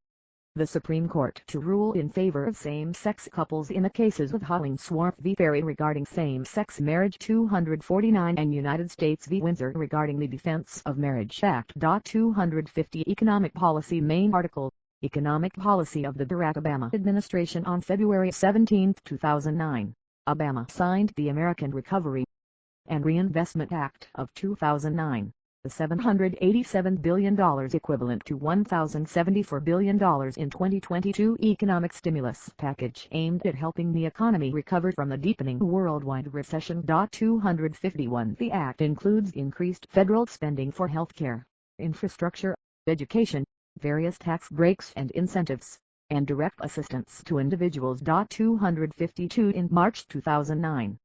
the Supreme Court to rule in favor of same-sex couples in the cases of Hollingsworth v. Ferry regarding same-sex marriage 249 and United States v. Windsor regarding the Defense of Marriage Act. 250 Economic Policy Main Article, Economic Policy of the Barack Obama Administration. On February 17, 2009, Obama signed the American Recovery and Reinvestment Act of 2009. The $787 billion equivalent to $1,074 billion in 2022 economic stimulus package aimed at helping the economy recover from the deepening worldwide recession. 251 The act includes increased federal spending for healthcare, infrastructure, education, various tax breaks and incentives, and direct assistance to individuals. 252 In March 2009,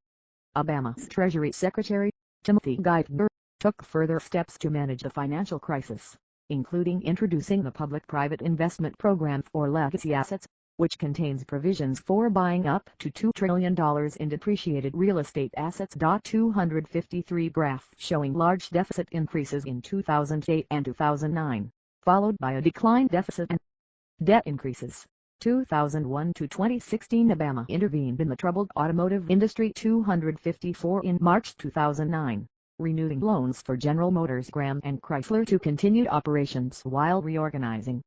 Obama's Treasury Secretary, Timothy Geithner, took further steps to manage the financial crisis, including introducing the Public-Private Investment Program for legacy assets, which contains provisions for buying up to $2 trillion in depreciated real estate assets. 253 Graph showing large deficit increases in 2008 and 2009, followed by a decline deficit and debt increases. 2001 to 2016 Obama intervened in the troubled automotive industry. 254 In March 2009, renewing loans for General Motors, Graham and Chrysler to continue operations while reorganizing.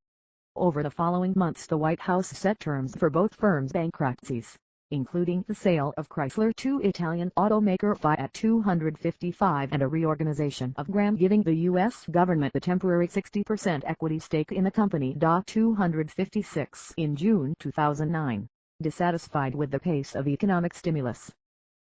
Over the following months the White House set terms for both firms' bankruptcies, including the sale of Chrysler to Italian automaker Fiat. 255 And a reorganization of Graham, giving the U.S. government the temporary 60% equity stake in the company. 256 In June 2009, dissatisfied with the pace of economic stimulus,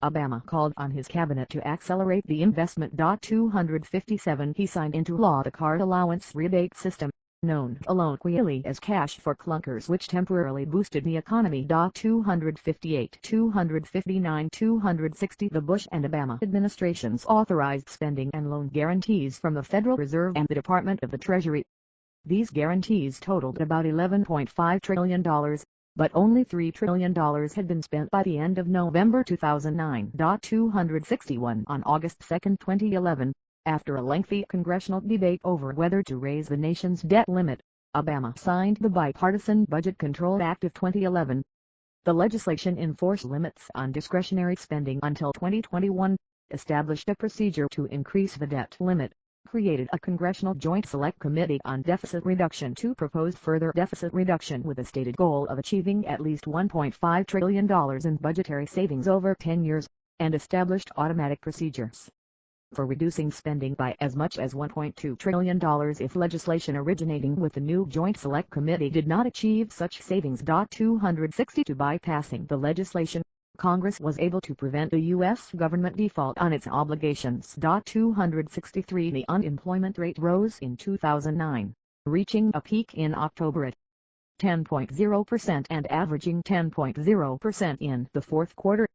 Obama called on his cabinet to accelerate the investment. 257 He signed into law the card allowance rebate system, known colloquially as cash for clunkers, which temporarily boosted the economy. 258 259 260 The Bush and Obama administrations authorized spending and loan guarantees from the Federal Reserve and the Department of the Treasury. These guarantees totaled about $11.5 trillion, but only $3 trillion had been spent by the end of November 2009. 261 On August 2, 2011, after a lengthy congressional debate over whether to raise the nation's debt limit, Obama signed the Bipartisan Budget Control Act of 2011. The legislation enforced limits on discretionary spending until 2021, established a procedure to increase the debt limit, created a Congressional Joint Select Committee on Deficit Reduction to propose further deficit reduction with a stated goal of achieving at least $1.5 trillion in budgetary savings over 10 years, and established automatic procedures for reducing spending by as much as $1.2 trillion if legislation originating with the new Joint Select Committee did not achieve such savings. 262 By passing the legislation, Congress was able to prevent the U.S. government default on its obligations. 263 The unemployment rate rose in 2009, reaching a peak in October at 10.0% and averaging 10.0% in the fourth quarter,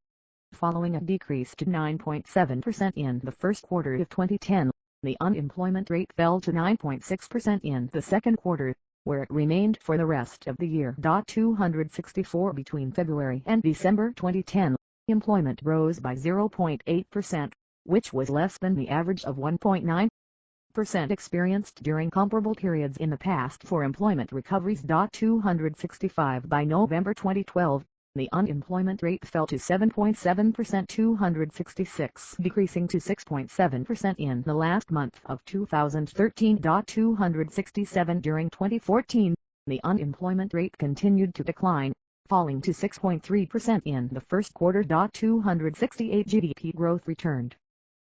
following a decrease to 9.7% in the first quarter of 2010. The unemployment rate fell to 9.6% in the second quarter, where it remained for the rest of the year. 264 Between February and December 2010, employment rose by 0.8%, which was less than the average of 1.9% experienced during comparable periods in the past for employment recoveries. 265 By November 2012, the unemployment rate fell to 7.7%. 266 Decreasing to 6.7% in the last month of 2013. 267 During 2014, the unemployment rate continued to decline, falling to 6.3% in the first quarter. 268 GDP growth returned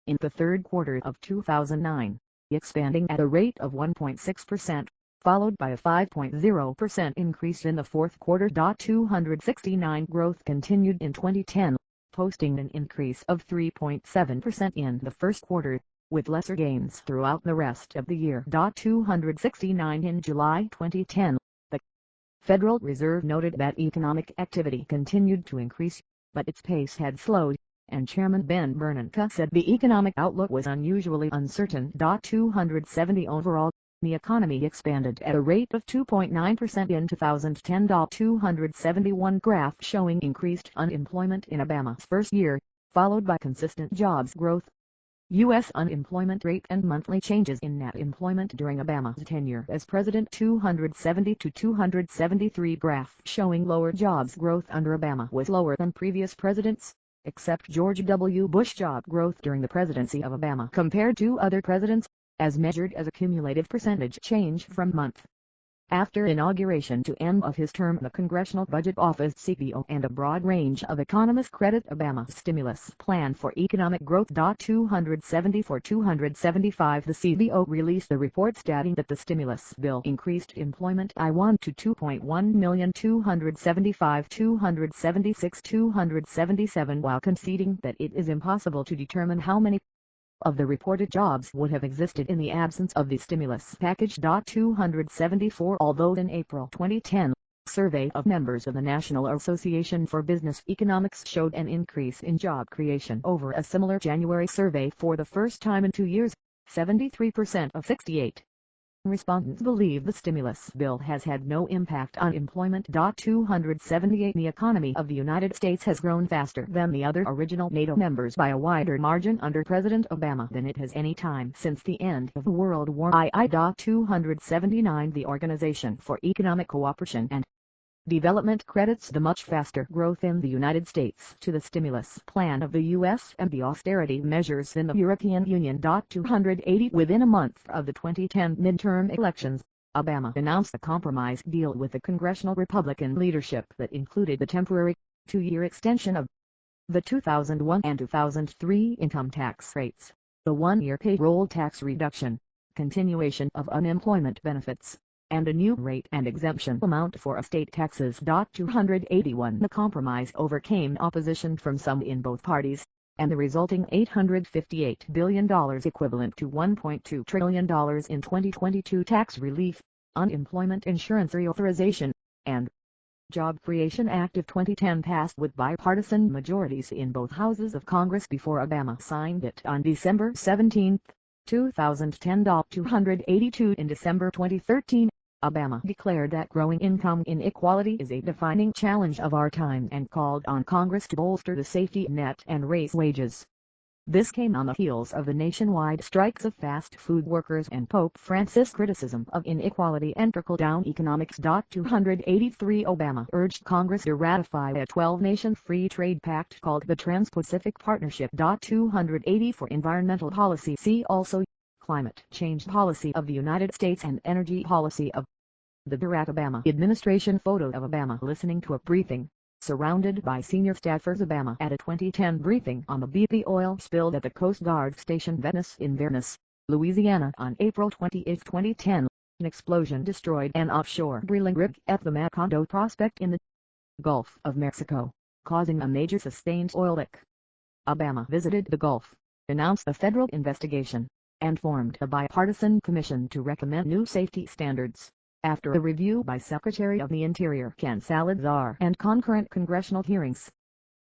in the third quarter of 2009, expanding at a rate of 1.6%. Followed by a 5.0% increase in the fourth quarter. 269 Growth continued in 2010, posting an increase of 3.7% in the first quarter, with lesser gains throughout the rest of the year. 269 In July 2010, the Federal Reserve noted that economic activity continued to increase, but its pace had slowed, and Chairman Ben Bernanke said the economic outlook was unusually uncertain. 270 Overall, the economy expanded at a rate of 2.9% in 2010. 271 Graph showing increased unemployment in Obama's first year, followed by consistent jobs growth. U.S. unemployment rate and monthly changes in net employment during Obama's tenure as president. 270 to 273 graph showing lower jobs growth under Obama was lower than previous presidents, except George W. Bush. Job growth during the presidency of Obama compared to other presidents, as measured as a cumulative percentage change from month after inauguration to end of his term. The Congressional Budget Office (CBO) and a broad range of economists credit Obama's stimulus plan for economic growth. 274-275 The CBO released a report stating that the stimulus bill increased employment I-1 to 2.1 million, 275, 276, 277 while conceding that it is impossible to determine how many of the reported jobs would have existed in the absence of the stimulus package. 274 Although in April 2010, a survey of members of the National Association for Business Economics showed an increase in job creation over a similar January survey for the first time in 2 years, 73% of 68 respondents believe the stimulus bill has had no impact on employment. 278 The economy of the United States has grown faster than the other original NATO members by a wider margin under President Obama than it has any time since the end of World War II. 279 The Organization for Economic Cooperation and Development credits the much faster growth in the United States to the stimulus plan of the U.S. and the austerity measures in the European Union. 280 Within a month of the 2010 midterm elections, Obama announced a compromise deal with the congressional Republican leadership that included the temporary, 2-year extension of the 2001 and 2003 income tax rates, the 1-year payroll tax reduction, continuation of unemployment benefits, and a new rate and exemption amount for estate taxes. 281 The compromise overcame opposition from some in both parties, and the resulting $858 billion equivalent to $1.2 trillion in 2022 tax relief, unemployment insurance reauthorization, and Job Creation Act of 2010 passed with bipartisan majorities in both houses of Congress before Obama signed it on December 17, 2010. 282 In December 2013, Obama declared that growing income inequality is a defining challenge of our time and called on Congress to bolster the safety net and raise wages. This came on the heels of the nationwide strikes of fast food workers and Pope Francis' criticism of inequality and trickle-down economics. 283 Obama urged Congress to ratify a 12-nation free trade pact called the Trans-Pacific Partnership. 280 For environmental policy see also climate change policy of the United States and energy policy of the Barack Obama administration. Photo of Obama listening to a briefing, surrounded by senior staffers. Obama at a 2010 briefing on the BP oil spill at the Coast Guard Station Venice in Venice, Louisiana on April 28, 2010. An explosion destroyed an offshore drilling rig at the Macondo prospect in the Gulf of Mexico, causing a major sustained oil leak. Obama visited the Gulf, announced a federal investigation, and formed a bipartisan commission to recommend new safety standards. After a review by Secretary of the Interior Ken Salazar and concurrent congressional hearings,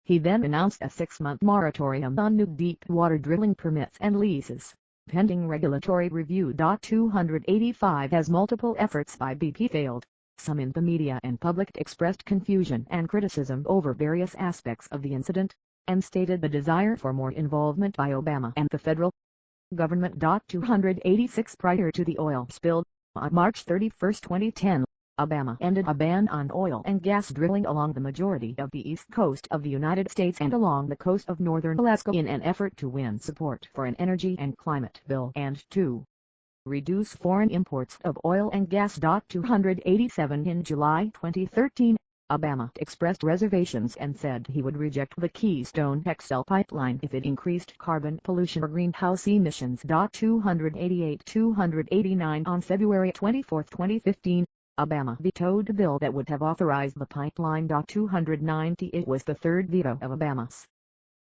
he then announced a 6-month moratorium on new deep-water drilling permits and leases, pending regulatory review. 285 As multiple efforts by BP failed, some in the media and public expressed confusion and criticism over various aspects of the incident, and stated the desire for more involvement by Obama and the federal government. 286 Prior to the oil spill, on March 31, 2010, Obama ended a ban on oil and gas drilling along the majority of the east coast of the United States and along the coast of northern Alaska in an effort to win support for an energy and climate bill and to reduce foreign imports of oil and gas. 287 In July 2013, Obama expressed reservations and said he would reject the Keystone XL pipeline if it increased carbon pollution or greenhouse emissions. 288-289 On February 24, 2015, Obama vetoed a bill that would have authorized the pipeline. 290 It was the third veto of Obama's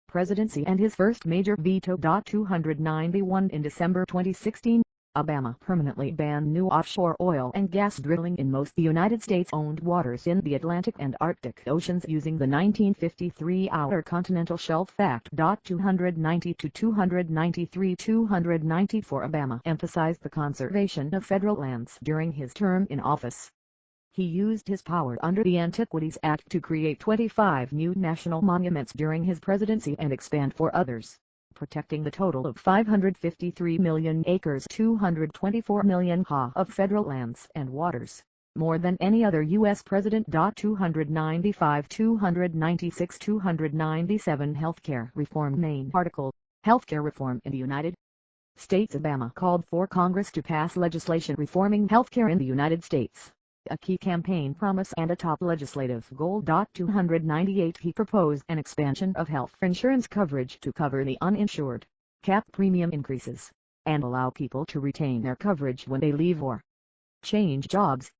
presidency and his first major veto. 291 In December 2016, Obama permanently banned new offshore oil and gas drilling in most United States-owned waters in the Atlantic and Arctic Oceans using the 1953 Outer Continental Shelf Act. 290-293 294 Obama emphasized the conservation of federal lands during his term in office. He used his power under the Antiquities Act to create 25 new national monuments during his presidency and expand 4 others. protecting the total of 553 million acres 224 million ha of federal lands and waters, more than any other U.S. president. 295, 296, 297 Healthcare Reform. Main article, Healthcare Reform in the United States. Obama called for Congress to pass legislation reforming healthcare in the United States, a key campaign promise and a top legislative goal. 298 He proposed an expansion of health insurance coverage to cover the uninsured, cap premium increases, and allow people to retain their coverage when they leave or change jobs.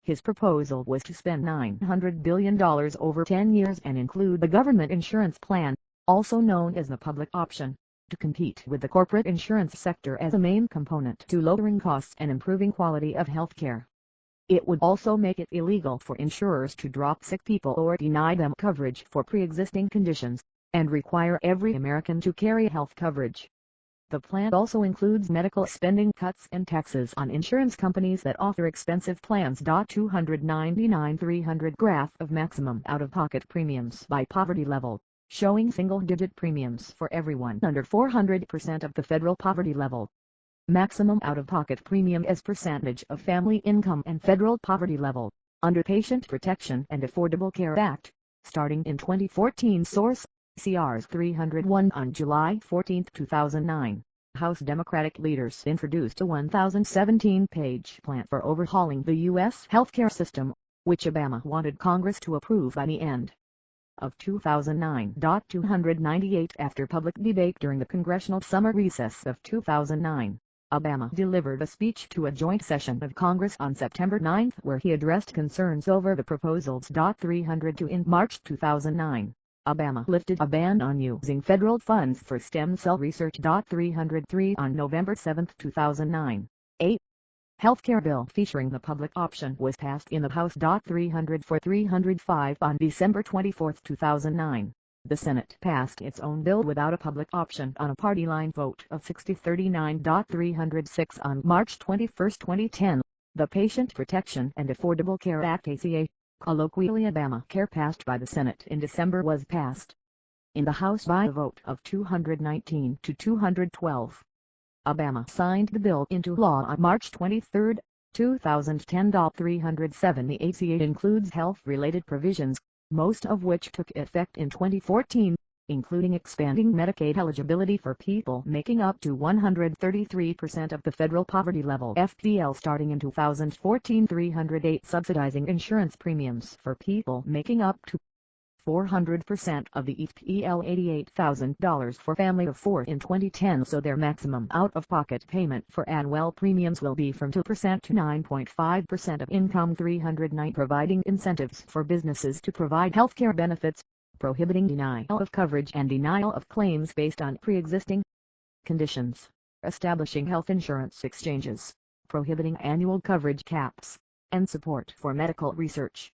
His proposal was to spend $900 billion over 10 years and include the government insurance plan, also known as the public option, to compete with the corporate insurance sector as a main component to lowering costs and improving quality of healthcare. It would also make it illegal for insurers to drop sick people or deny them coverage for pre-existing conditions, and require every American to carry health coverage. The plan also includes medical spending cuts and taxes on insurance companies that offer expensive plans. 299 300 Graph of maximum out-of-pocket premiums by poverty level, showing single-digit premiums for everyone under 400% of the federal poverty level. Maximum out-of-pocket premium as percentage of family income and federal poverty level, under Patient Protection and Affordable Care Act, starting in 2014. Source, CRs 301 on July 14, 2009. House Democratic leaders introduced a 1,017-page plan for overhauling the U.S. healthcare system, which Obama wanted Congress to approve by the end of 2009. 298 After public debate during the congressional summer recess of 2009, Obama delivered a speech to a joint session of Congress on September 9 where he addressed concerns over the proposals. 302 In March 2009, Obama lifted a ban on using federal funds for stem cell research. 303 On November 7, 2009, a healthcare bill featuring the public option was passed in the House. 304 305 On December 24, 2009, the Senate passed its own bill without a public option on a party line vote of 60-39. 306 On March 21, 2010, the Patient Protection and Affordable Care Act ACA, colloquially Obamacare, passed by the Senate in December, was passed in the House by a vote of 219 to 212. Obama signed the bill into law on March 23, 2010. 307 The ACA includes health-related provisions, most of which took effect in 2014, including expanding Medicaid eligibility for people making up to 133% of the federal poverty level (FPL) starting in 2014. 308 Subsidizing insurance premiums for people making up to 400% of the FPL, $88,000 for family of 4 in 2010, so their maximum out-of-pocket payment for annual premiums will be from 2% to 9.5% of income. 309 Providing incentives for businesses to provide healthcare benefits, prohibiting denial of coverage and denial of claims based on pre-existing conditions, establishing health insurance exchanges, prohibiting annual coverage caps, and support for medical research.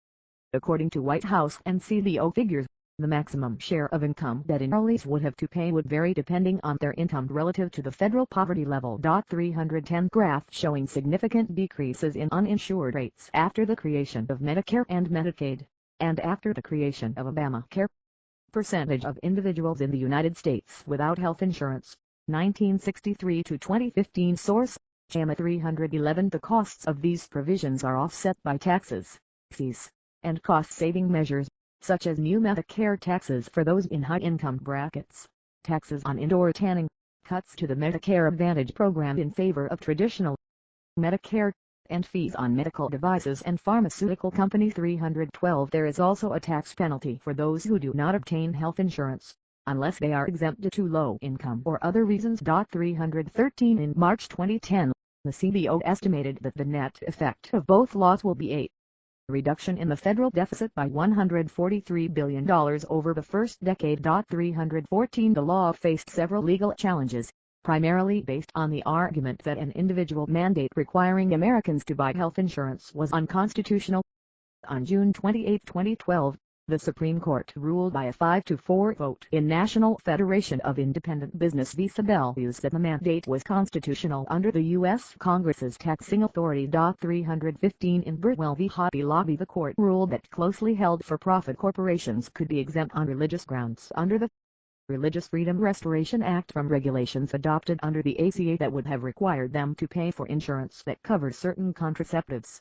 According to White House and CBO figures, the maximum share of income that enrollees would have to pay would vary depending on their income relative to the federal poverty level. 310 Graph showing significant decreases in uninsured rates after the creation of Medicare and Medicaid, and after the creation of Obamacare. Percentage of individuals in the United States without health insurance, 1963 to 2015. Source, JAMA 311 The costs of these provisions are offset by taxes, fees, and cost-saving measures, such as new Medicare taxes for those in high-income brackets, taxes on indoor tanning, cuts to the Medicare Advantage program in favor of traditional Medicare, and fees on medical devices and pharmaceutical companies. 312 There is also a tax penalty for those who do not obtain health insurance, unless they are exempt due to low income or other reasons. 313 In March 2010, the CBO estimated that the net effect of both laws will be a reduction in the federal deficit by $143 billion over the first decade. 314 The law faced several legal challenges, primarily based on the argument that an individual mandate requiring Americans to buy health insurance was unconstitutional. On June 28, 2012, the Supreme Court ruled by a 5-4 vote in National Federation of Independent Business v. Sebelius that the mandate was constitutional under the U.S. Congress's taxing authority. 315 In Burwell v. Hobby Lobby the court ruled that closely held for-profit corporations could be exempt on religious grounds under the Religious Freedom Restoration Act from regulations adopted under the ACA that would have required them to pay for insurance that covers certain contraceptives.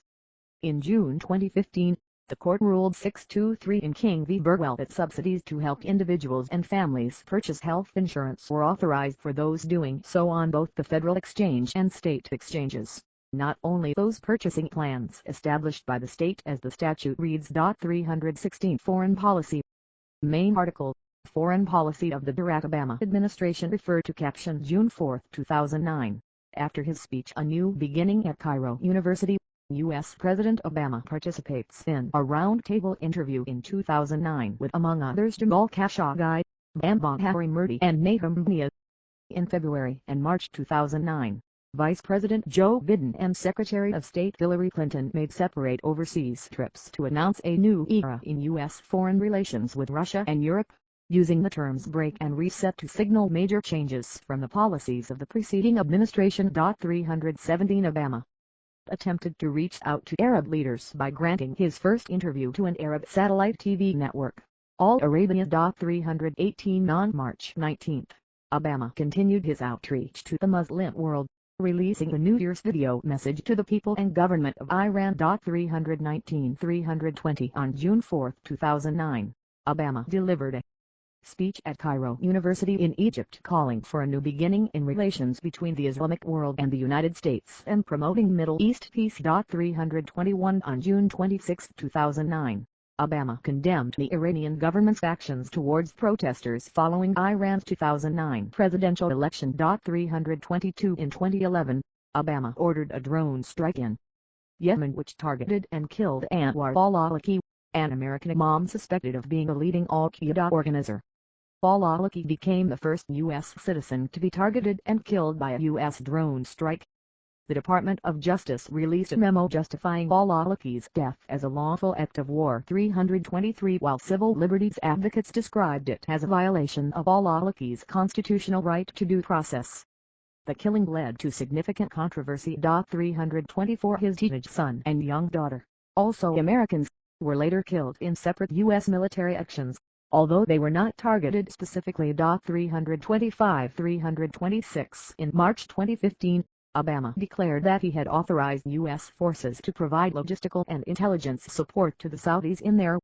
In June 2015, the court ruled 6-2-3 in King v. Burwell that subsidies to help individuals and families purchase health insurance were authorized for those doing so on both the federal exchange and state exchanges, not only those purchasing plans established by the state as the statute reads. 316 Foreign Policy. Main article, Foreign Policy of the Barack Obama Administration referred to caption June 4, 2009. After his speech A New Beginning at Cairo University, U.S. President Obama participates in a roundtable interview in 2009 with among others Jamal Khashoggi, Bambang Harimurti and Nahum Nia. In February and March 2009, Vice President Joe Biden and Secretary of State Hillary Clinton made separate overseas trips to announce a new era in U.S. foreign relations with Russia and Europe, using the terms break and reset to signal major changes from the policies of the preceding administration. 317 Obama attempted to reach out to Arab leaders by granting his first interview to an Arab satellite TV network, Al Arabia. 318 On March 19, Obama continued his outreach to the Muslim world, releasing a New Year's video message to the people and government of Iran. 319-320 On June 4, 2009, Obama delivered a speech at Cairo University in Egypt calling for a new beginning in relations between the Islamic world and the United States and promoting Middle East peace. 321 On June 26, 2009, Obama condemned the Iranian government's actions towards protesters following Iran's 2009 presidential election. 322 In 2011, Obama ordered a drone strike in Yemen which targeted and killed Anwar al-Awlaki, an American imam suspected of being a leading al-Qaeda organizer. Al-Awlaki became the first U.S. citizen to be targeted and killed by a U.S. drone strike. The Department of Justice released a memo justifying al-Awlaki's death as a lawful act of war. 323 While civil liberties advocates described it as a violation of al-Awlaki's constitutional right to due process. The killing led to significant controversy. 324 His teenage son and young daughter, also Americans, were later killed in separate U.S. military actions, although they were not targeted specifically. 325-326 In March 2015, Obama declared that he had authorized U.S. forces to provide logistical and intelligence support to the Saudis in their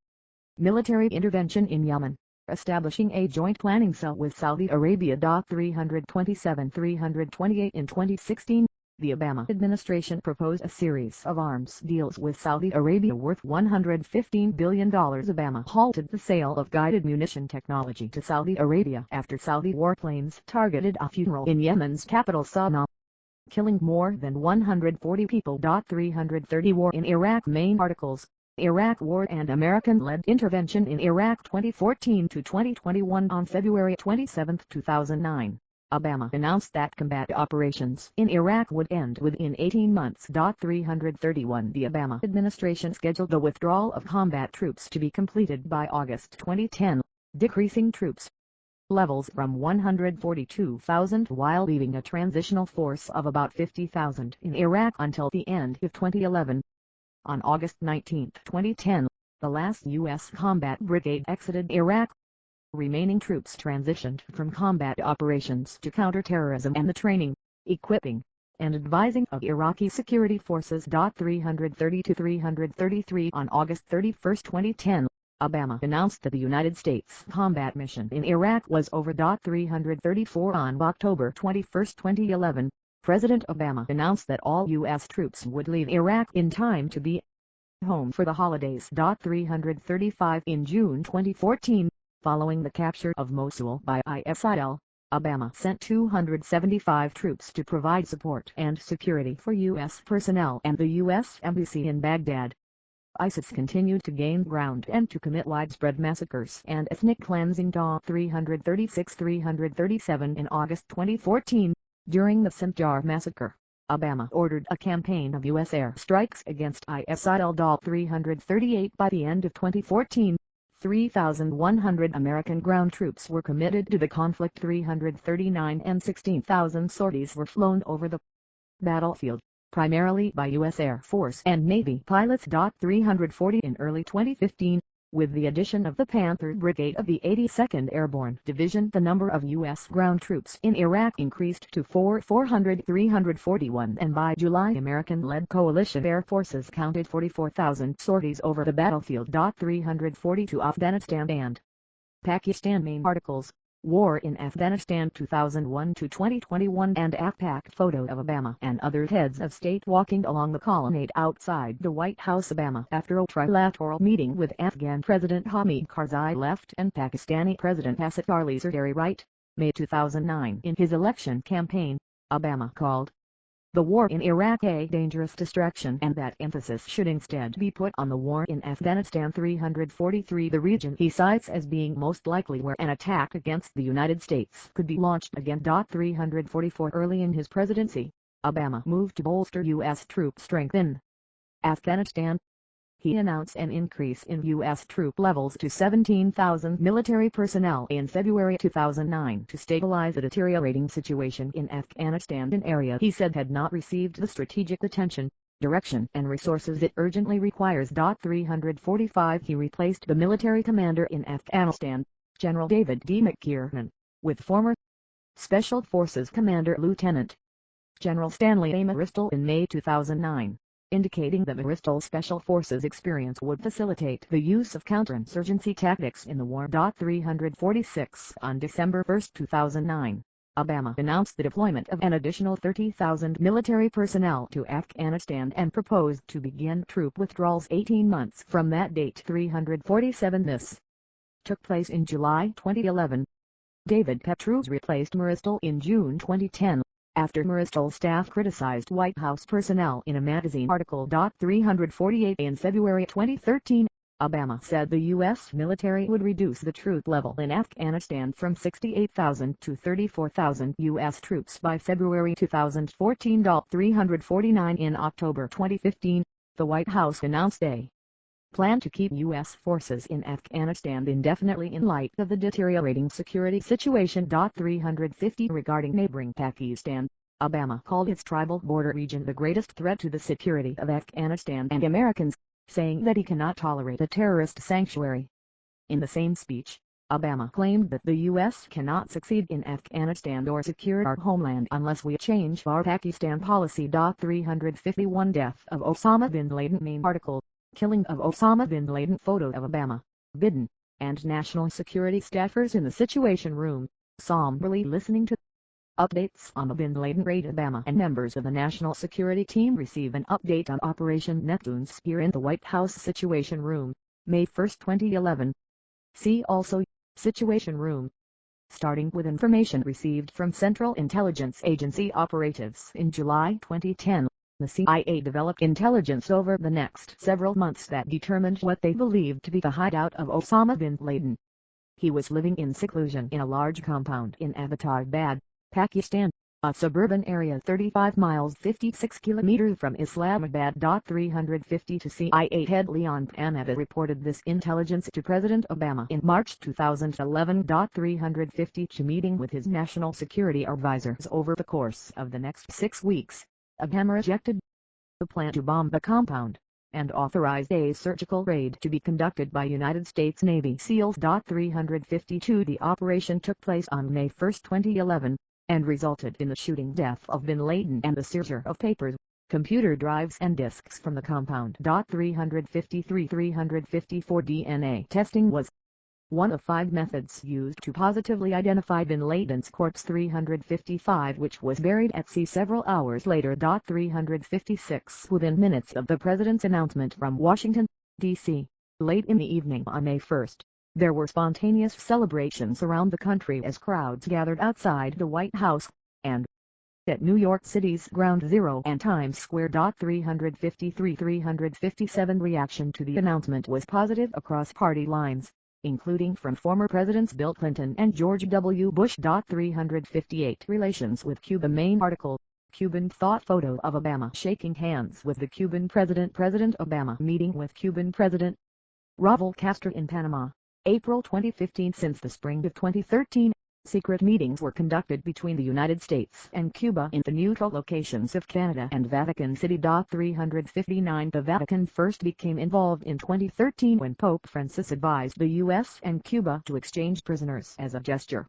military intervention in Yemen, establishing a joint planning cell with Saudi Arabia. 327-328 In 2016, the Obama administration proposed a series of arms deals with Saudi Arabia worth $115 billion. Obama halted the sale of guided munition technology to Saudi Arabia after Saudi warplanes targeted a funeral in Yemen's capital Sana'a, killing more than 140 people. 330 War in Iraq. Main articles, Iraq War and American-led intervention in Iraq 2014-2021. On February 27, 2009. Obama announced that combat operations in Iraq would end within 18 months. 331 The Obama administration scheduled the withdrawal of combat troops to be completed by August 2010, decreasing troops levels from 142,000 while leaving a transitional force of about 50,000 in Iraq until the end of 2011. On August 19, 2010, the last U.S. combat brigade exited Iraq. Remaining troops transitioned from combat operations to counterterrorism and the training, equipping, and advising of Iraqi security forces. 330-333 On August 31, 2010, Obama announced that the United States combat mission in Iraq was over. 334 On October 21, 2011, President Obama announced that all U.S. troops would leave Iraq in time to be home for the holidays. 335 In June 2014, following the capture of Mosul by ISIL, Obama sent 275 troops to provide support and security for U.S. personnel and the U.S. Embassy in Baghdad. ISIS continued to gain ground and to commit widespread massacres and ethnic cleansing. 336-337 In August 2014, during the Sinjar massacre, Obama ordered a campaign of U.S. air strikes against ISIL. 338 By the end of 2014, 3,100 American ground troops were committed to the conflict. 339 And 16,000 sorties were flown over the battlefield, primarily by U.S. Air Force and Navy pilots. 340 In early 2015, With the addition of the Panther Brigade of the 82nd Airborne Division, the number of U.S. ground troops in Iraq increased to 4,341, and by July American-led coalition air forces counted 44,000 sorties over the battlefield. 342 Afghanistan and Pakistan. Main articles: War in Afghanistan 2001-2021 and AFPAC. Photo of Obama and other heads of state walking along the colonnade outside the White House. Obama, after a trilateral meeting with Afghan President Hamid Karzai, left and Pakistani President Asif Ali Zardari right. May 2009. In his election campaign, Obama called the war in Iraq a dangerous distraction and that emphasis should instead be put on the war in Afghanistan. 343 The region he cites as being most likely where an attack against the United States could be launched again. 344 Early in his presidency, Obama moved to bolster U.S. troop strength in Afghanistan. He announced an increase in U.S. troop levels to 17,000 military personnel in February 2009 to stabilize the deteriorating situation in Afghanistan, an area he said had not received the strategic attention, direction and resources it urgently requires. 345 He replaced the military commander in Afghanistan, General David D. McKiernan, with former Special Forces Commander Lieutenant General Stanley A. McChrystal in May 2009. Indicating that McChrystal's Special Forces experience would facilitate the use of counterinsurgency tactics in the war. 346 On December 1, 2009, Obama announced the deployment of an additional 30,000 military personnel to Afghanistan and proposed to begin troop withdrawals 18 months from that date. 347 This took place in July 2011. David Petraeus replaced McChrystal in June 2010. After McChrystal's staff criticized White House personnel in a magazine article. 348 In February 2013, Obama said the U.S. military would reduce the troop level in Afghanistan from 68,000 to 34,000 U.S. troops by February 2014. 349 In October 2015, the White House announced a plan to keep U.S. forces in Afghanistan indefinitely in light of the deteriorating security situation. 350 Regarding neighboring Pakistan, Obama called its tribal border region the greatest threat to the security of Afghanistan and Americans, saying that he cannot tolerate a terrorist sanctuary. In the same speech, Obama claimed that the U.S. cannot succeed in Afghanistan or secure our homeland unless we change our Pakistan policy. 351 Death of Osama bin Laden. Main article: Killing of Osama bin Laden. Photo of Obama, Biden, and national security staffers in the Situation Room, somberly listening to updates on the bin Laden raid. Obama and members of the national security team receive an update on Operation Neptune's Spear in the White House Situation Room, May 1, 2011. See also Situation Room. Starting with information received from Central Intelligence Agency operatives in July 2010. The CIA developed intelligence over the next several months that determined what they believed to be the hideout of Osama bin Laden. He was living in seclusion in a large compound in Abbottabad, Pakistan, a suburban area 35 miles 56 kilometers from Islamabad. 350 To CIA head Leon Panetta reported this intelligence to President Obama in March 2011. 350 To meeting with his national security advisors over the course of the next 6 weeks. Obama rejected the plan to bomb the compound, and authorized a surgical raid to be conducted by United States Navy SEALs. 352 The operation took place on May 1, 2011, and resulted in the shooting death of bin Laden and the seizure of papers, computer drives and disks from the compound. 354 DNA testing was one of 5 methods used to positively identify bin Laden's corpse. 355 Which was buried at sea several hours later. 356 Within minutes of the president's announcement from Washington, D.C., late in the evening on May 1, there were spontaneous celebrations around the country as crowds gathered outside the White House, and at New York City's Ground Zero and Times Square. 357 Reaction to the announcement was positive across party lines, including from former Presidents Bill Clinton and George W. Bush. 358 Relations with Cuba. Main article: Cuban thought. Photo of Obama shaking hands with the Cuban President. President Obama meeting with Cuban President Raúl Castro in Panama, April 2015. Since the spring of 2013, Secret meetings were conducted between the United States and Cuba in the neutral locations of Canada and Vatican City. 359 The Vatican first became involved in 2013 when Pope Francis advised the U.S. and Cuba to exchange prisoners as a gesture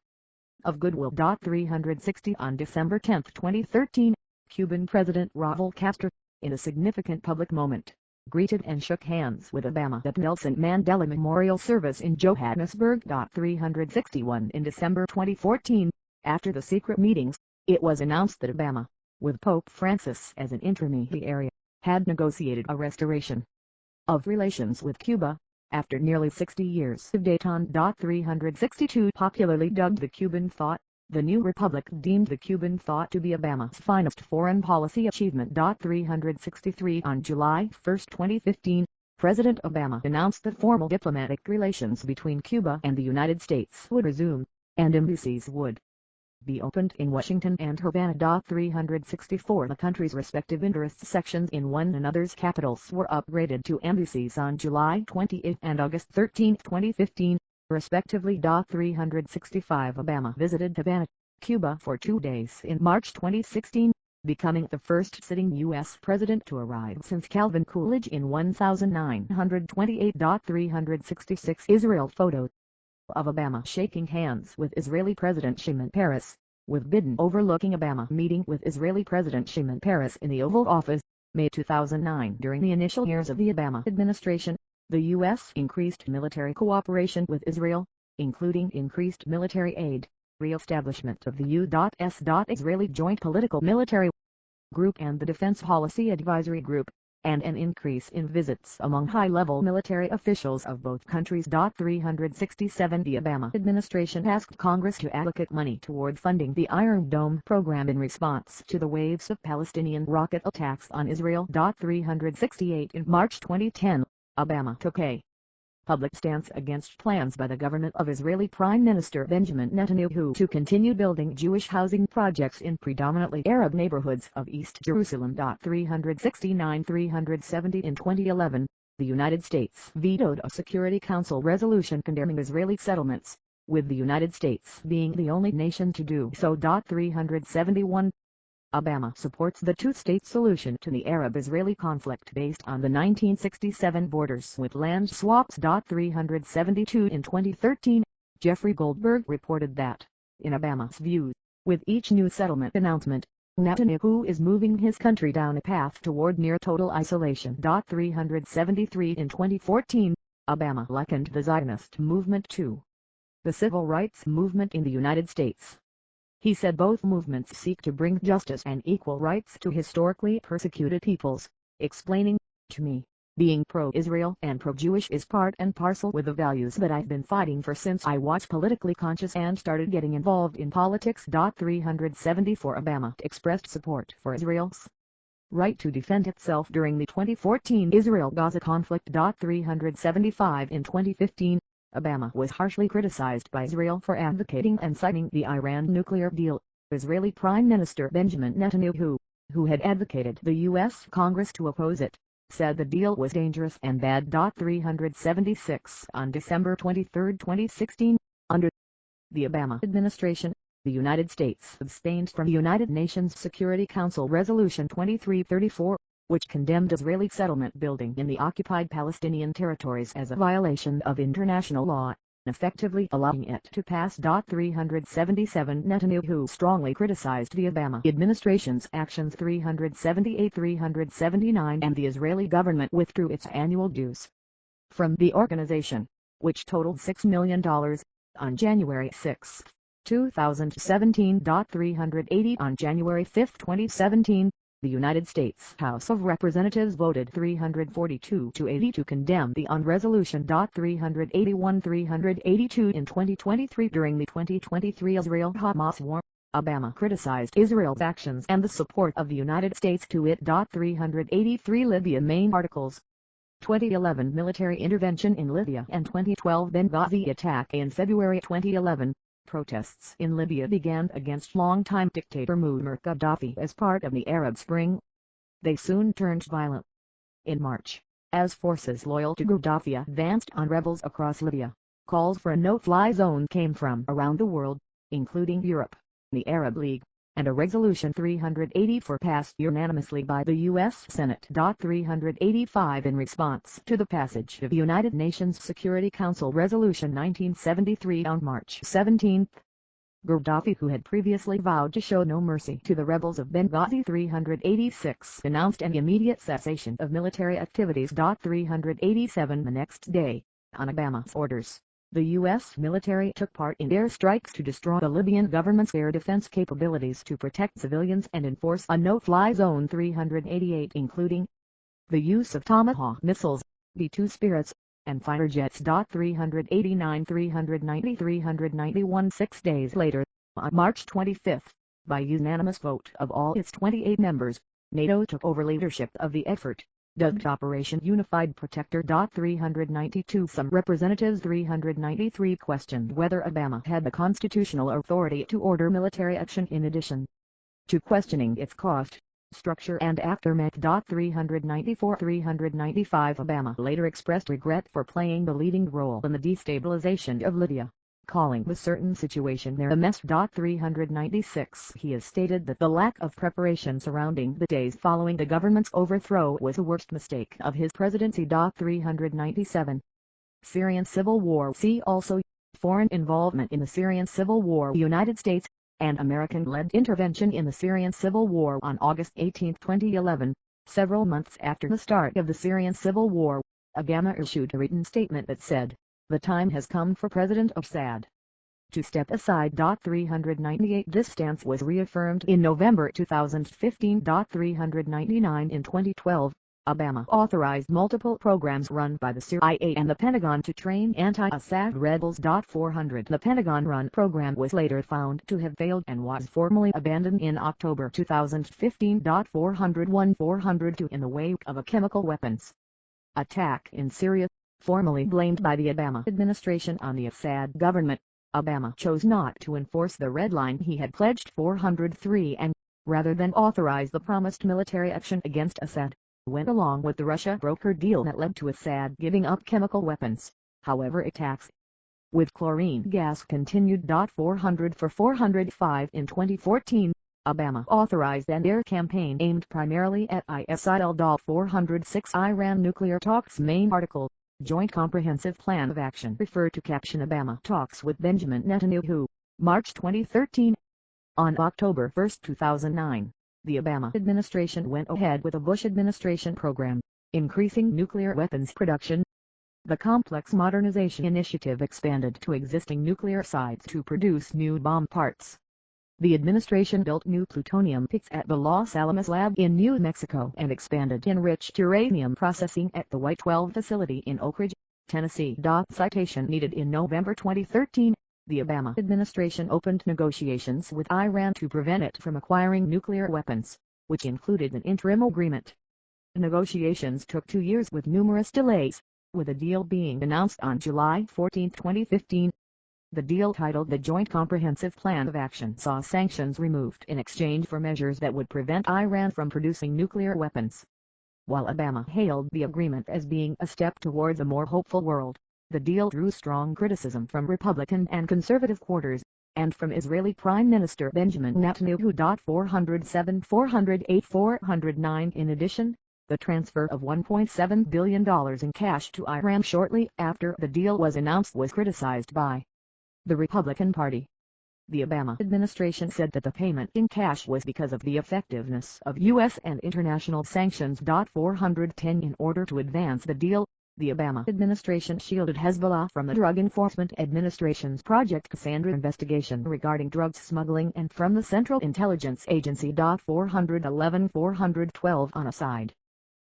of goodwill. 360 On December 10, 2013, Cuban President Raúl Castro, in a significant public moment, greeted and shook hands with Obama at Nelson Mandela Memorial Service in Johannesburg. 361 In December 2014, after the secret meetings, it was announced that Obama, with Pope Francis as an intermediary, had negotiated a restoration of relations with Cuba, after nearly 60 years of détente. 362 Popularly dubbed the Cuban Thought, the new republic deemed the Cuban Thought to be Obama's finest foreign policy achievement. 363 On July 1, 2015, President Obama announced that formal diplomatic relations between Cuba and the United States would resume, and embassies would be opened in Washington and Havana. 364 The country's respective interest sections in one another's capitals were upgraded to embassies on July 28 and August 13, 2015, respectively. 365 Obama visited Havana, Cuba for 2 days in March 2016, becoming the first sitting U.S. president to arrive since Calvin Coolidge in 1928. 366 Israel photo of Obama shaking hands with Israeli President Shimon Peres, with Biden overlooking Obama meeting with Israeli President Shimon Peres in the Oval Office, May 2009. During the initial years of the Obama administration, the U.S. increased military cooperation with Israel, including increased military aid, re-establishment of the U.S. Israeli Joint Political Military Group and the Defense Policy Advisory Group, and an increase in visits among high-level military officials of both countries. 367 The Obama administration asked Congress to allocate money toward funding the Iron Dome program in response to the waves of Palestinian rocket attacks on Israel. 368 In March 2010, Obama took a public stance against plans by the government of Israeli Prime Minister Benjamin Netanyahu to continue building Jewish housing projects in predominantly Arab neighborhoods of East Jerusalem. 370 In 2011, the United States vetoed a Security Council resolution condemning Israeli settlements, with the United States being the only nation to do so. 371 Obama supports the two-state solution to the Arab-Israeli conflict based on the 1967 borders with land swaps. 372 In 2013, Jeffrey Goldberg reported that, in Obama's view, with each new settlement announcement, Netanyahu is moving his country down a path toward near-total isolation. 373 In 2014, Obama likened the Zionist movement to the civil rights movement in the United States. He said both movements seek to bring justice and equal rights to historically persecuted peoples, explaining, "To me, being pro-Israel and pro-Jewish is part and parcel with the values that I've been fighting for since I was politically conscious and started getting involved in politics." 374 Obama expressed support for Israel's right to defend itself during the 2014 Israel-Gaza conflict. 375 In 2015, Obama was harshly criticized by Israel for advocating and signing the Iran nuclear deal. Israeli Prime Minister Benjamin Netanyahu, who had advocated the U.S. Congress to oppose it, said the deal was dangerous and bad. 376 On December 23, 2016, under the Obama administration, the United States abstained from the United Nations Security Council Resolution 2334, which condemned Israeli settlement building in the occupied Palestinian territories as a violation of international law, effectively allowing it to pass. 377 Netanyahu strongly criticized the Obama administration's actions. 378-379 And the Israeli government withdrew its annual dues from the organization, which totaled $6 million, on January 6, 2017. 380 On January 5, 2017, the United States House of Representatives voted 342 to 80 to condemn the UN resolution. 381-382 In 2023 During the 2023 Israel-Hamas war, Obama criticized Israel's actions and the support of the United States to it. 383 Libya Main articles: 2011 military intervention in Libya and 2012 Benghazi attack. In February 2011, protests in Libya began against longtime dictator Muammar Gaddafi as part of the Arab Spring. They soon turned violent. In March, as forces loyal to Gaddafi advanced on rebels across Libya, calls for a no-fly zone came from around the world. including Europe, the Arab League, and a Resolution 384 passed unanimously by the U.S. Senate. 385 in response to the passage of United Nations Security Council Resolution 1973 on March 17. Gaddafi, who had previously vowed to show no mercy to the rebels of Benghazi. 386 announced an immediate cessation of military activities. 387 the next day, on Obama's orders, the U.S. military took part in airstrikes to destroy the Libyan government's air defense capabilities to protect civilians and enforce a no-fly zone. 388 including the use of Tomahawk missiles, B-2 Spirits, and fighter jets. 389 390 391 6 days later, on March 25, by unanimous vote of all its 28 members, NATO took over leadership of the effort, dubbed Operation Unified Protector. 392 some representatives. 393 questioned whether Obama had the constitutional authority to order military action in addition to questioning its cost, structure and aftermath. 394 395 Obama later expressed regret for playing the leading role in the destabilization of Libya, calling the certain situation there a mess. 396 he has stated that the lack of preparation surrounding the days following the government's overthrow was the worst mistake of his presidency. 397 Syrian Civil War. See also Foreign involvement in the Syrian Civil War. United States and American-led intervention in the Syrian Civil War. On August 18, 2011, several months after the start of the Syrian Civil War, Obama issued a written statement that said, "The time has come for President Assad to step aside." 398 this stance was reaffirmed in November 2015. 399 in 2012, Obama authorized multiple programs run by the CIA and the Pentagon to train anti-Assad rebels. 400 the Pentagon-run program was later found to have failed and was formally abandoned in October 2015. 401 402 in the wake of a chemical weapons attack in Syria, formally blamed by the Obama administration on the Assad government, Obama chose not to enforce the red line he had pledged. 403 and, rather than authorize the promised military action against Assad, went along with the Russia-brokered deal that led to Assad giving up chemical weapons. However, attacks with chlorine gas continued. 400 for 405 in 2014, Obama authorized an air campaign aimed primarily at ISIL. 406 Iran nuclear talks. Main article, Joint Comprehensive Plan of Action. Refer to caption Obama talks with Benjamin Netanyahu, March 2013. On October 1, 2009. The Obama administration went ahead with a Bush administration program, increasing nuclear weapons production. The Complex Modernization Initiative expanded to existing nuclear sites to produce new bomb parts. The administration built new plutonium pits at the Los Alamos lab in New Mexico and expanded enriched uranium processing at the White 12 facility in Oak Ridge, Tennessee. Citation needed. In November 2013. The Obama administration opened negotiations with Iran to prevent it from acquiring nuclear weapons, which included an interim agreement. Negotiations took 2 years with numerous delays, with a deal being announced on July 14, 2015. The deal, titled the Joint Comprehensive Plan of Action, saw sanctions removed in exchange for measures that would prevent Iran from producing nuclear weapons. While Obama hailed the agreement as being a step towards a more hopeful world, the deal drew strong criticism from Republican and conservative quarters, and from Israeli Prime Minister Benjamin Netanyahu. 407 408 409 In addition, the transfer of $1.7 billion in cash to Iran shortly after the deal was announced was criticized by the Republican Party. The Obama administration said that the payment in cash was because of the effectiveness of U.S. and international sanctions. 410 In order to advance the deal, the Obama administration shielded Hezbollah from the Drug Enforcement Administration's Project Cassandra investigation regarding drug smuggling and from the Central Intelligence Agency. 411 412 On a side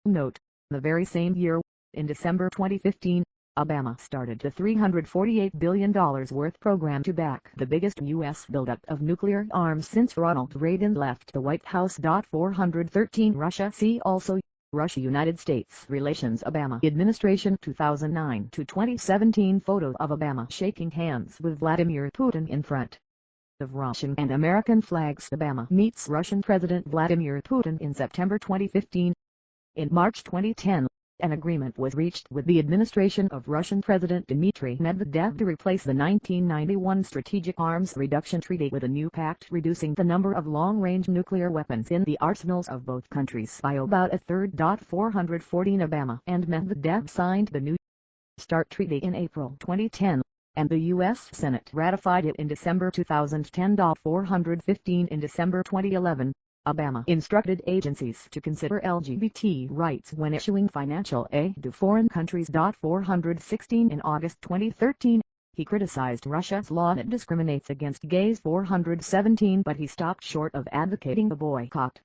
note, the very same year, in December 2015, Obama started the $348 billion worth program to back the biggest U.S. buildup of nuclear arms since Ronald Reagan left the White House. 413 Russia. See also Russia-United States relations. Obama administration 2009 to 2017 photo of Obama shaking hands with Vladimir Putin in front of Russian and American flags. Obama meets Russian President Vladimir Putin in September 2015. In March 2010, An agreement was reached with the administration of Russian President Dmitry Medvedev to replace the 1991 Strategic Arms Reduction Treaty with a new pact reducing the number of long-range nuclear weapons in the arsenals of both countries by about a third. 414 Obama and Medvedev signed the New START Treaty in April 2010, and the U.S. Senate ratified it in December 2010. 415 In December 2011, Obama instructed agencies to consider LGBT rights when issuing financial aid to foreign countries. 416 In August 2013, he criticized Russia's law that discriminates against gays. 417 But he stopped short of advocating a boycott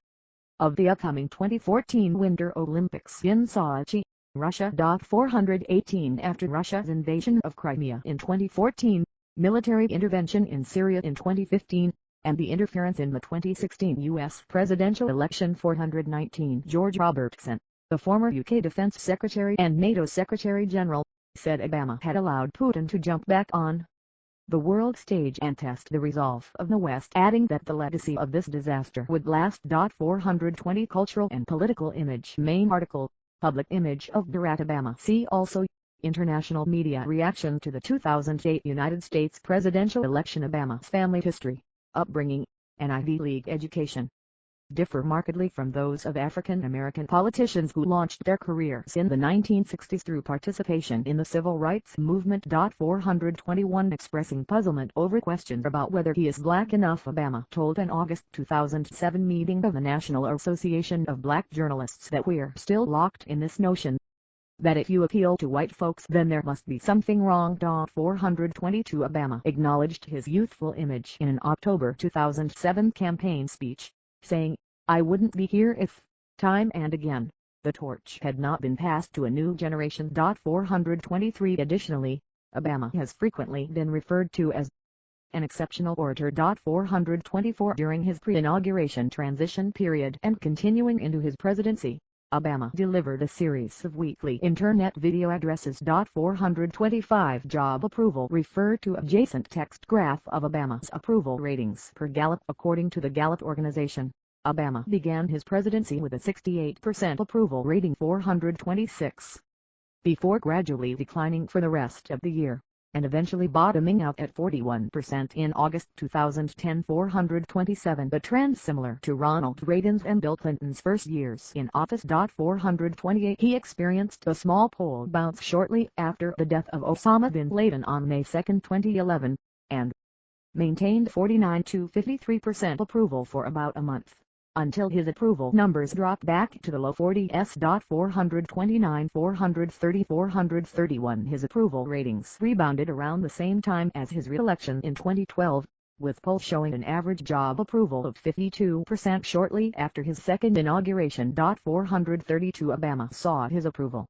of the upcoming 2014 Winter Olympics in Sochi, Russia. 418 After Russia's invasion of Crimea in 2014, military intervention in Syria in 2015, and the interference in the 2016 U.S. presidential election. 419 George Robertson, the former UK Defence Secretary and NATO Secretary General, said Obama had allowed Putin to jump back on the world stage and test the resolve of the West, adding that the legacy of this disaster would last. 420 Cultural and Political Image Main article, Public Image of Barack Obama. See also, International Media Reaction to the 2008 United States Presidential Election. Obama's family history, upbringing, and Ivy League education differ markedly from those of African American politicians who launched their careers in the 1960s through participation in the civil rights movement. 421 Expressing puzzlement over questions about whether he is black enough. Obama told an August 2007 meeting of the National Association of Black Journalists that we're still locked in this notion that if you appeal to white folks then there must be something wrong. 422 Obama acknowledged his youthful image in an October 2007 campaign speech, saying, "I wouldn't be here if, time and again, the torch had not been passed to a new generation." 423 Additionally, Obama has frequently been referred to as an exceptional orator. 424 During his pre-inauguration transition period and continuing into his presidency, Obama delivered a series of weekly internet video addresses. 425 Job approval. Refer to adjacent text graph of Obama's approval ratings per Gallup. According to the Gallup organization, Obama began his presidency with a 68% approval rating. 426 before gradually declining for the rest of the year, and eventually bottoming out at 41% in August 2010. 427 The trend similar to Ronald Reagan's and Bill Clinton's first years in office. 428 He experienced a small poll bounce shortly after the death of Osama bin Laden on May 2, 2011, and maintained 49 to 53% approval for about a month, until his approval numbers dropped back to the low 40s. 429 430 431 His approval ratings rebounded around the same time as his re-election in 2012, with polls showing an average job approval of 52% shortly after his second inauguration. 432 Obama saw his approval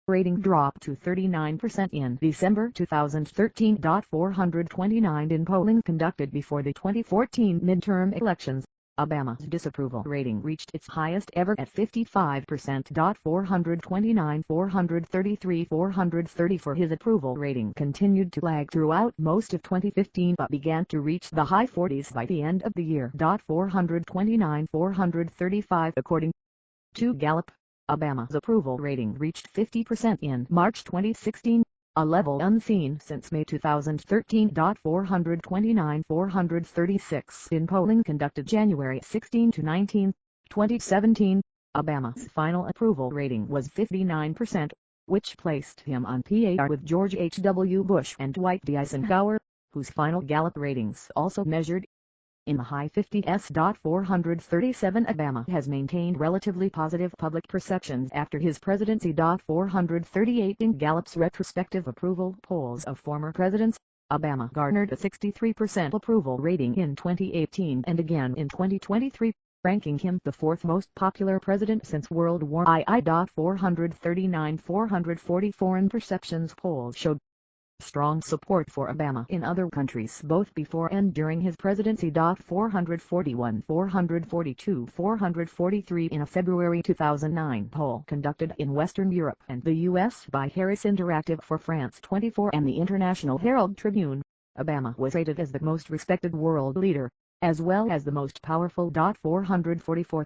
rating drop to 39% in December 2013. 429 In polling conducted before the 2014 midterm elections, Obama's disapproval rating reached its highest ever at 55%. 429 433 434 His approval rating continued to lag throughout most of 2015 but began to reach the high 40s by the end of the year. 429 435 According to Gallup, Obama's approval rating reached 50% in March 2016, a level unseen since May 2013. 429 436 In polling conducted January 16 to 19, 2017, Obama's final approval rating was 59%, which placed him on par with George H.W. Bush and Dwight D. Eisenhower, whose final Gallup ratings also measured in the high 50s. 437 Obama has maintained relatively positive public perceptions after his presidency. 438 In Gallup's retrospective approval polls of former presidents, Obama garnered a 63% approval rating in 2018 and again in 2023, ranking him the fourth most popular president since World War II. 439 440 Foreign perceptions polls showed strong support for Obama in other countries both before and during his presidency. 441 442 443 In a February 2009 poll conducted in Western Europe and the U.S. by Harris Interactive for France 24 and the International Herald Tribune, Obama was rated as the most respected world leader, as well as the most powerful. 444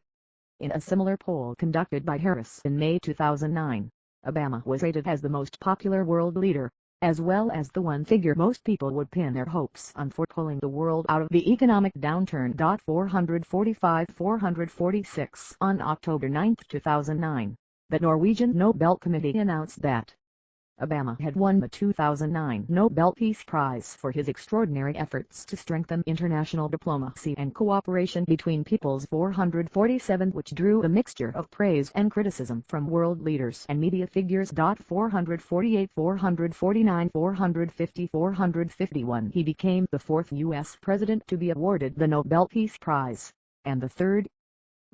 In a similar poll conducted by Harris in May 2009, Obama was rated as the most popular world leader, as well as the one figure most people would pin their hopes on for pulling the world out of the economic downturn. 445-446 On October 9, 2009, the Norwegian Nobel Committee announced that Obama had won the 2009 Nobel Peace Prize for his extraordinary efforts to strengthen international diplomacy and cooperation between peoples. 447 which drew a mixture of praise and criticism from world leaders and media figures. 448 449 450 451 He became the fourth U.S. president to be awarded the Nobel Peace Prize, and the third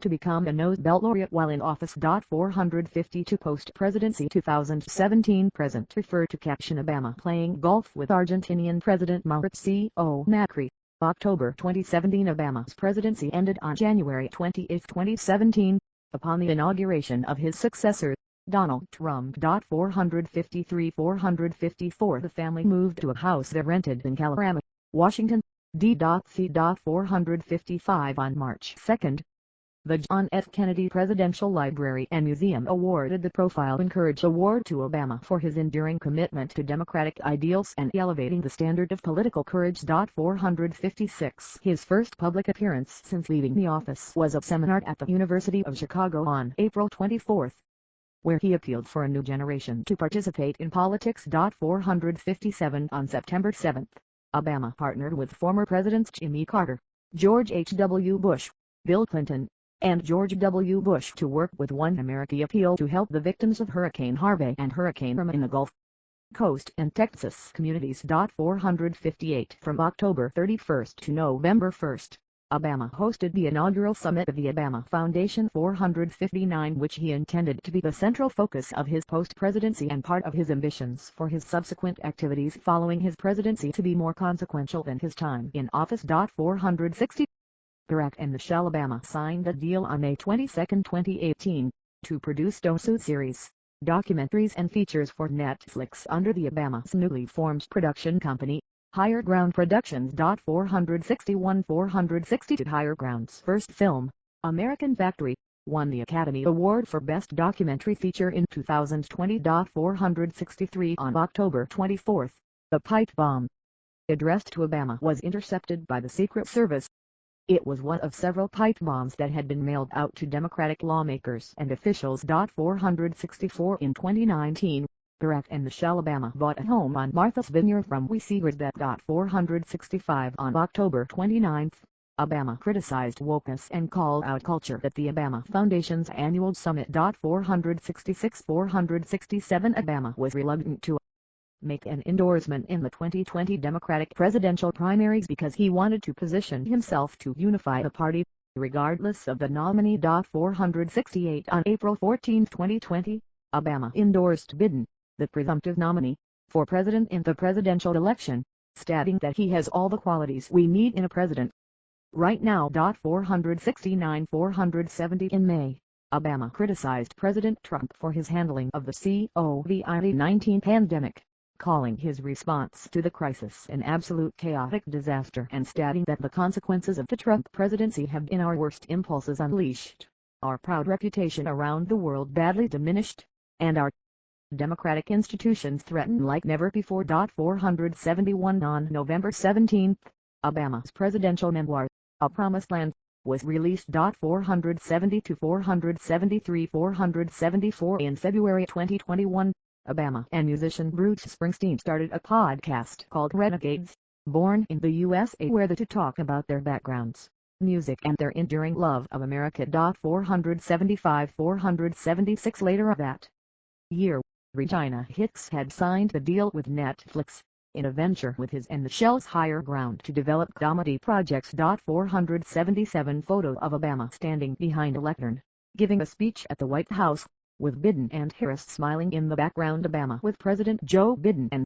to become a Nobel laureate while in office. 452 Post-presidency 2017 Present refer to caption Obama playing golf with Argentinian President Mauricio Macri. October 2017 Obama's presidency ended on January 28, 2017, upon the inauguration of his successor, Donald Trump. 453-454 The family moved to a house they rented in Calorama, Washington, D.C. 455 On March 2, the John F. Kennedy Presidential Library and Museum awarded the Profile and Courage Award to Obama for his enduring commitment to democratic ideals and elevating the standard of political courage. 456 His first public appearance since leaving the office was a seminar at the University of Chicago on April 24, where he appealed for a new generation to participate in politics. 457 On September 7, Obama partnered with former Presidents Jimmy Carter, George H.W. Bush, Bill Clinton, and George W. Bush to work with One America appeal to help the victims of Hurricane Harvey and Hurricane Irma in the Gulf Coast and Texas communities. 458 From October 31 to November 1, Obama hosted the inaugural summit of the Obama Foundation. 459 which he intended to be the central focus of his post-presidency and part of his ambitions for his subsequent activities following his presidency to be more consequential than his time in office. 460 Barack and Michelle Obama signed a deal on May 22, 2018, to produce docu series, documentaries and features for Netflix under the Obama's newly formed production company, Higher Ground Productions. 462 Higher Ground's first film, American Factory, won the Academy Award for Best Documentary Feature in 2020. 463 On October 24, the pipe bomb addressed to Obama was intercepted by the Secret Service. It was one of several pipe bombs that had been mailed out to Democratic lawmakers and officials. 464 In 2019, Barack and Michelle Obama bought a home on Martha's Vineyard from We Seegers. 465 On October 29, Obama criticized wokeness and called out culture at the Obama Foundation's annual summit. 466 467 Obama was reluctant to make an endorsement in the 2020 Democratic presidential primaries because he wanted to position himself to unify the party, regardless of the nominee. 468 On April 14, 2020, Obama endorsed Biden, the presumptive nominee, for president in the presidential election, stating that he has all the qualities we need in a president right now. 469 In May, Obama criticized President Trump for his handling of the COVID-19 pandemic, calling his response to the crisis an absolute chaotic disaster and stating that the consequences of the Trump presidency have been our worst impulses unleashed, our proud reputation around the world badly diminished, and our democratic institutions threatened like never before. 471 On November 17, Obama's presidential memoir, A Promised Land, was released. 472 473 474 In February 2021, Obama and musician Bruce Springsteen started a podcast called Renegades, born in the USA, where they talk about their backgrounds, music and their enduring love of America. 475 476 Later that year, Regina Hicks had signed the deal with Netflix, in a venture with his and Michelle's Higher Ground to develop comedy projects. 477 Photo of Obama standing behind a lectern, giving a speech at the White House, with Biden and Harris smiling in the background. Obama with President Joe Biden and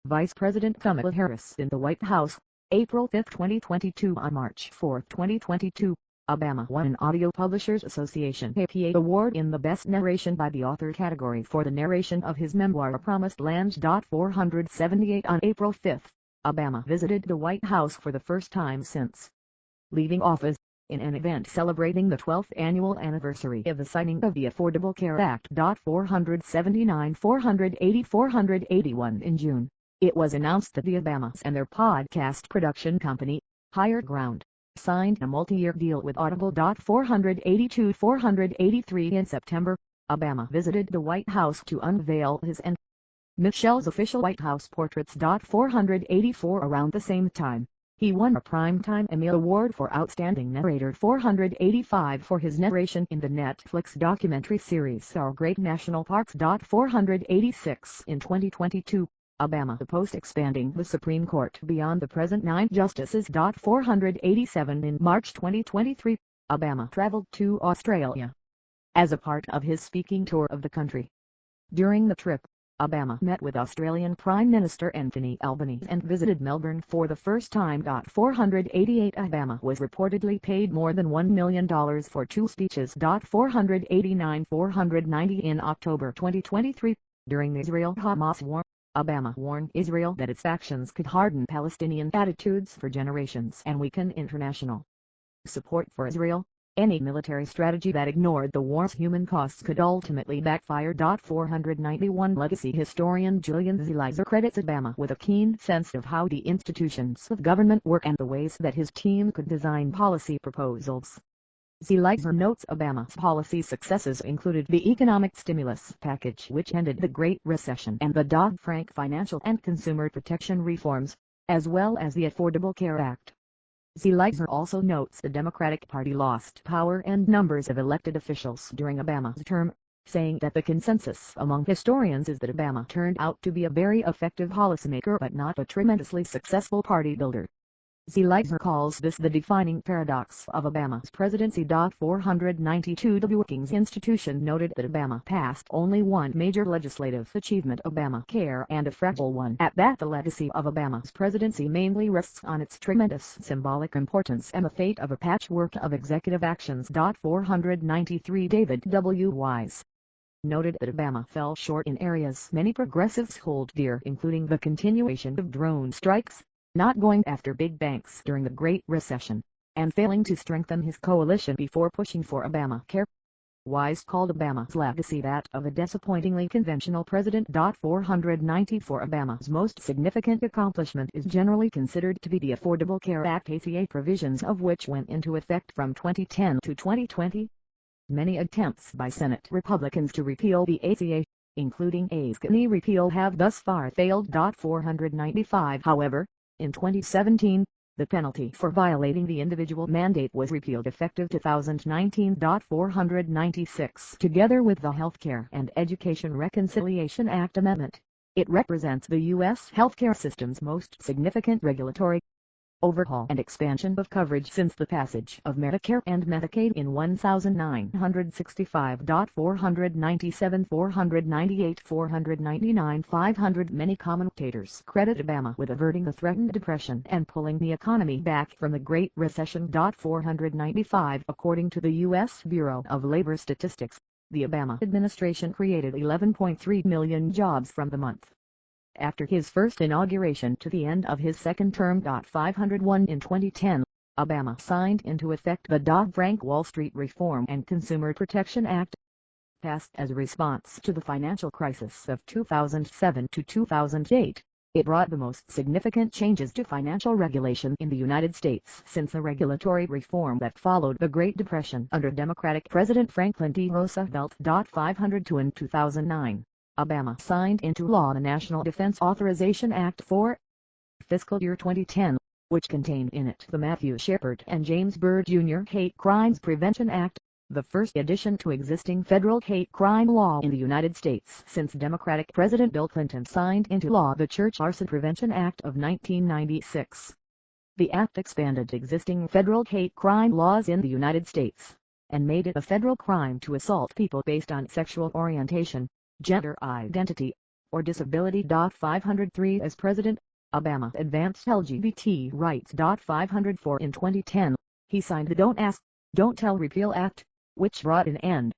Vice President Kamala Harris in the White House, April 5, 2022. On March 4, 2022, Obama won an Audio Publishers Association APA Award in the Best Narration by the Author category for the narration of his memoir A Promised Land. 478 On April 5, Obama visited the White House for the first time since leaving office, in an event celebrating the 12th annual anniversary of the signing of the Affordable Care Act. 479-480-481 in June, it was announced that the Obamas and their podcast production company, Higher Ground, signed a multi-year deal with Audible. 482-483 in September, Obama visited the White House to unveil his and Michelle's official White House portraits. 484 around the same time, he won a Primetime Emmy Award for Outstanding Narrator. 485 for his narration in the Netflix documentary series Our Great National Parks. 486 in 2022, Obama proposed expanding the Supreme Court beyond the present 9 justices. 487 in March 2023, Obama traveled to Australia as a part of his speaking tour of the country. During the trip, Obama met with Australian Prime Minister Anthony Albanese and visited Melbourne for the first time. 488 Obama was reportedly paid more than $1 million for 2 speeches. 489-490 in October 2023, during the Israel-Hamas war, Obama warned Israel that its actions could harden Palestinian attitudes for generations and weaken international support for Israel. Any military strategy that ignored the war's human costs could ultimately backfire. 491 Legacy historian Julian Zelizer credits Obama with a keen sense of how the institutions of government work and the ways that his team could design policy proposals. Zelizer notes Obama's policy successes included the economic stimulus package, which ended the Great Recession, and the Dodd-Frank financial and consumer protection reforms, as well as the Affordable Care Act. Zelizer also notes the Democratic Party lost power and numbers of elected officials during Obama's term, saying that the consensus among historians is that Obama turned out to be a very effective policymaker but not a tremendously successful party builder. Zelizer calls this the defining paradox of Obama's presidency. 492 The Brookings Institution noted that Obama passed only one major legislative achievement, Obamacare, and a fragile one at that. The legacy of Obama's presidency mainly rests on its tremendous symbolic importance and the fate of a patchwork of executive actions. 493 David W. Wise noted that Obama fell short in areas many progressives hold dear, including the continuation of drone strikes, not going after big banks during the Great Recession, and failing to strengthen his coalition before pushing for Obamacare. Wise called Obama's legacy that of a disappointingly conventional president. 494 Obama's most significant accomplishment is generally considered to be the Affordable Care Act, ACA provisions of which went into effect from 2010 to 2020. Many attempts by Senate Republicans to repeal the ACA, including a skinny repeal, have thus far failed. 495 However, in 2017, the penalty for violating the individual mandate was repealed effective 2019. 496 Together with the Healthcare and Education Reconciliation Act amendment, it represents the U.S. healthcare system's most significant regulatory overhaul and expansion of coverage since the passage of Medicare and Medicaid in 1965. 497 498 499 500 Many commentators credit Obama with averting the threatened depression and pulling the economy back from the Great Recession. 495 According to the U.S. Bureau of Labor Statistics, the Obama administration created 11.3 million jobs from the month after his first inauguration to the end of his second term. 501 In 2010, Obama signed into effect the Dodd-Frank Wall Street Reform and Consumer Protection Act, passed as a response to the financial crisis of 2007 to 2008. It brought the most significant changes to financial regulation in the United States since the regulatory reform that followed the Great Depression under Democratic President Franklin D. Roosevelt. 502 In 2009, Obama signed into law the National Defense Authorization Act for fiscal year 2010, which contained in it the Matthew Shepard and James Byrd Jr. Hate Crimes Prevention Act, the first addition to existing federal hate crime law in the United States since Democratic President Bill Clinton signed into law the Church Arson Prevention Act of 1996. The act expanded existing federal hate crime laws in the United States, and made it a federal crime to assault people based on sexual orientation, gender identity, or disability. 503 As President, Obama advanced LGBT rights. 504 In 2010, he signed the Don't Ask, Don't Tell Repeal Act, which brought an end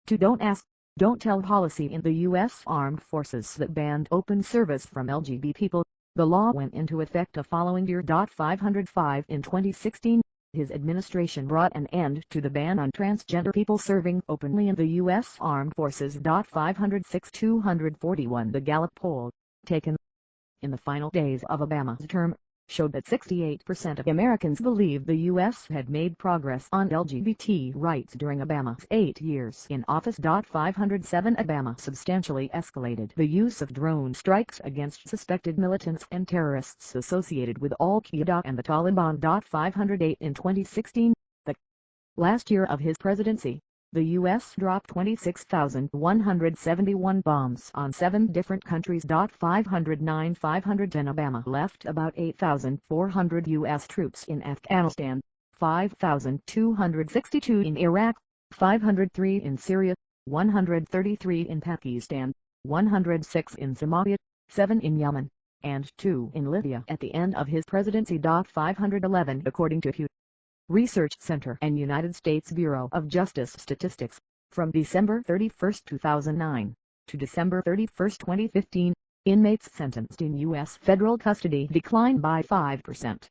to Don't Ask, Don't Tell policy in the U.S. Armed Forces that banned open service from LGBT people. The law went into effect the following year. 505 In 2016, His administration brought an end to the ban on transgender people serving openly in the U.S. Armed Forces. 506-241 The Gallup poll, taken in the final days of Obama's term, showed that 68% of Americans believed the U.S. had made progress on LGBT rights during Obama's 8 years in office. 507 Obama substantially escalated the use of drone strikes against suspected militants and terrorists associated with Al-Qaeda and the Taliban. 508 In 2016, the last year of his presidency, the U.S. dropped 26,171 bombs on 7 different countries. 509 510 Obama left about 8,400 U.S. troops in Afghanistan, 5,262 in Iraq, 503 in Syria, 133 in Pakistan, 106 in Somalia, 7 in Yemen, and 2 in Libya at the end of his presidency. 511 According to Pew Research Center and United States Bureau of Justice statistics, from December 31, 2009, to December 31, 2015, inmates sentenced in U.S. federal custody declined by 5%.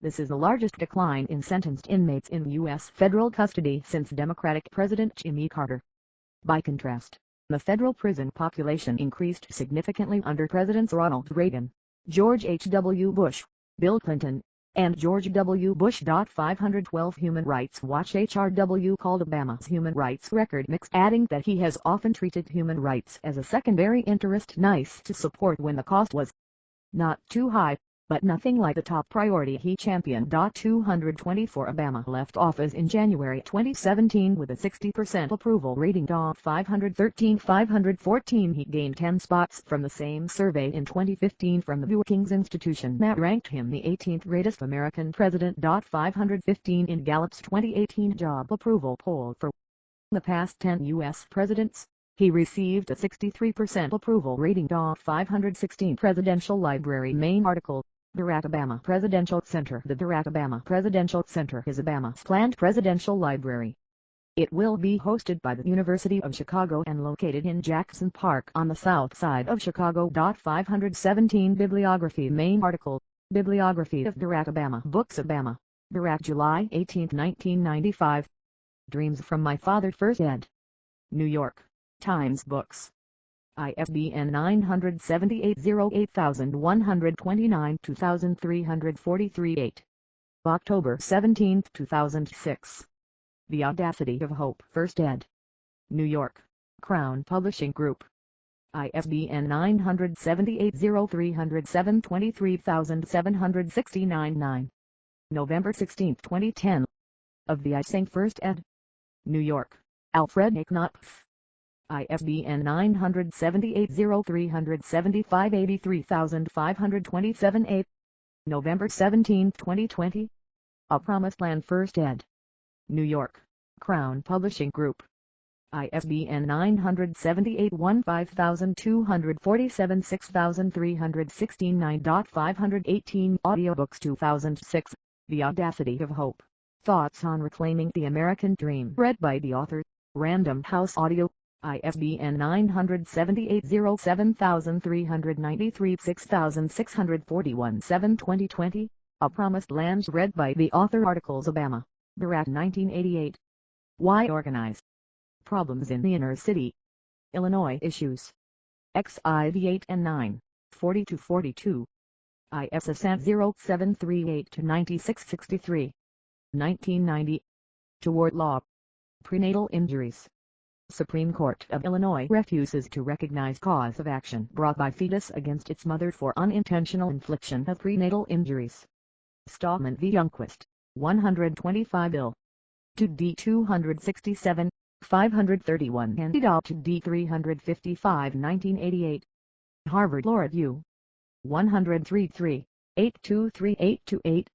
This is the largest decline in sentenced inmates in U.S. federal custody since Democratic President Jimmy Carter. By contrast, the federal prison population increased significantly under Presidents Ronald Reagan, George H.W. Bush, Bill Clinton, and George W. Bush. 512 Human Rights Watch HRW called Obama's human rights record mixed, adding that he has often treated human rights as a secondary interest, nice to support when the cost was not too high, but nothing like the top priority he championed. 224 Obama left office in January 2017 with a 60% approval rating. 514 He gained 10 spots from the same survey in 2015 from the Brookings Institution that ranked him the 18th greatest American president. 515 In Gallup's 2018 job approval poll for the past 10 U.S. presidents, he received a 63% approval rating. 516 Presidential Library main article, Barack Obama Presidential Center. The Barack Obama Presidential Center is Obama's planned presidential library. It will be hosted by the University of Chicago and located in Jackson Park on the south side of Chicago. 517 Bibliography main article, Bibliography of Barack Obama Books. Obama, Barack July 18, 1995. Dreams from My Father. First ed. New York Times Books. ISBN 978-08129 2343 8. October 17, 2006. The Audacity of Hope. First ed. New York Crown Publishing Group. ISBN 978-0307 23769 9. November 16, 2010. Of the Icing. First ed. New York Alfred A. Knopf. ISBN 978-0375 83527 8. November 17, 2020. A Promised Land. First ed. New York Crown Publishing Group. ISBN 978-15247 6369. 518 Audiobooks 2006. The Audacity of Hope. Thoughts on Reclaiming the American Dream. Read by the author. Random House Audio. ISBN 978-07393 6641 7. 2020. A Promised Land. Read by the author. Articles. Obama, Barack 1988. Why Organize? Problems in the Inner City. Illinois Issues. XIV 8 and 9, 40-42. ISSN 0738-9663. 1990. Toward Law. Prenatal Injuries. Supreme Court of Illinois refuses to recognize cause of action brought by fetus against its mother for unintentional infliction of prenatal injuries. Stallman v. Youngquist, 125 Ill. To D267, 531 and to D355 1988. Harvard Law Review. 103-3, 823-828.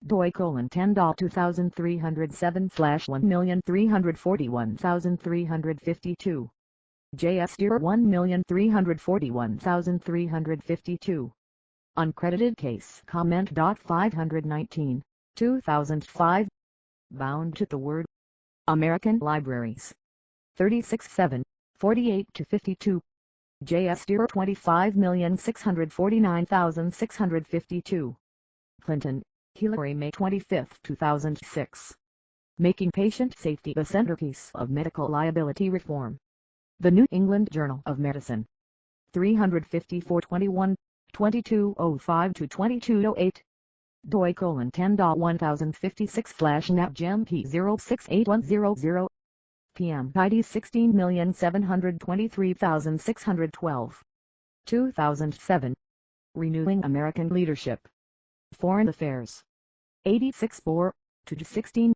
doi: 10.2003/1341352. JS 1341352. Uncredited case comment. 519, 2005. Bound to the Word. American Libraries. 36-7, 48-52. JS 25,649,652. Clinton, Hillary, May 25, 2006. Making patient safety the centerpiece of medical liability reform. The New England Journal of Medicine. 354-21, 2205-2208. doi: 10.1056/NAPGEM P068100. PM ID 16,723,612. 2007. Renewing American Leadership. Foreign Affairs. 86-4, 2-16.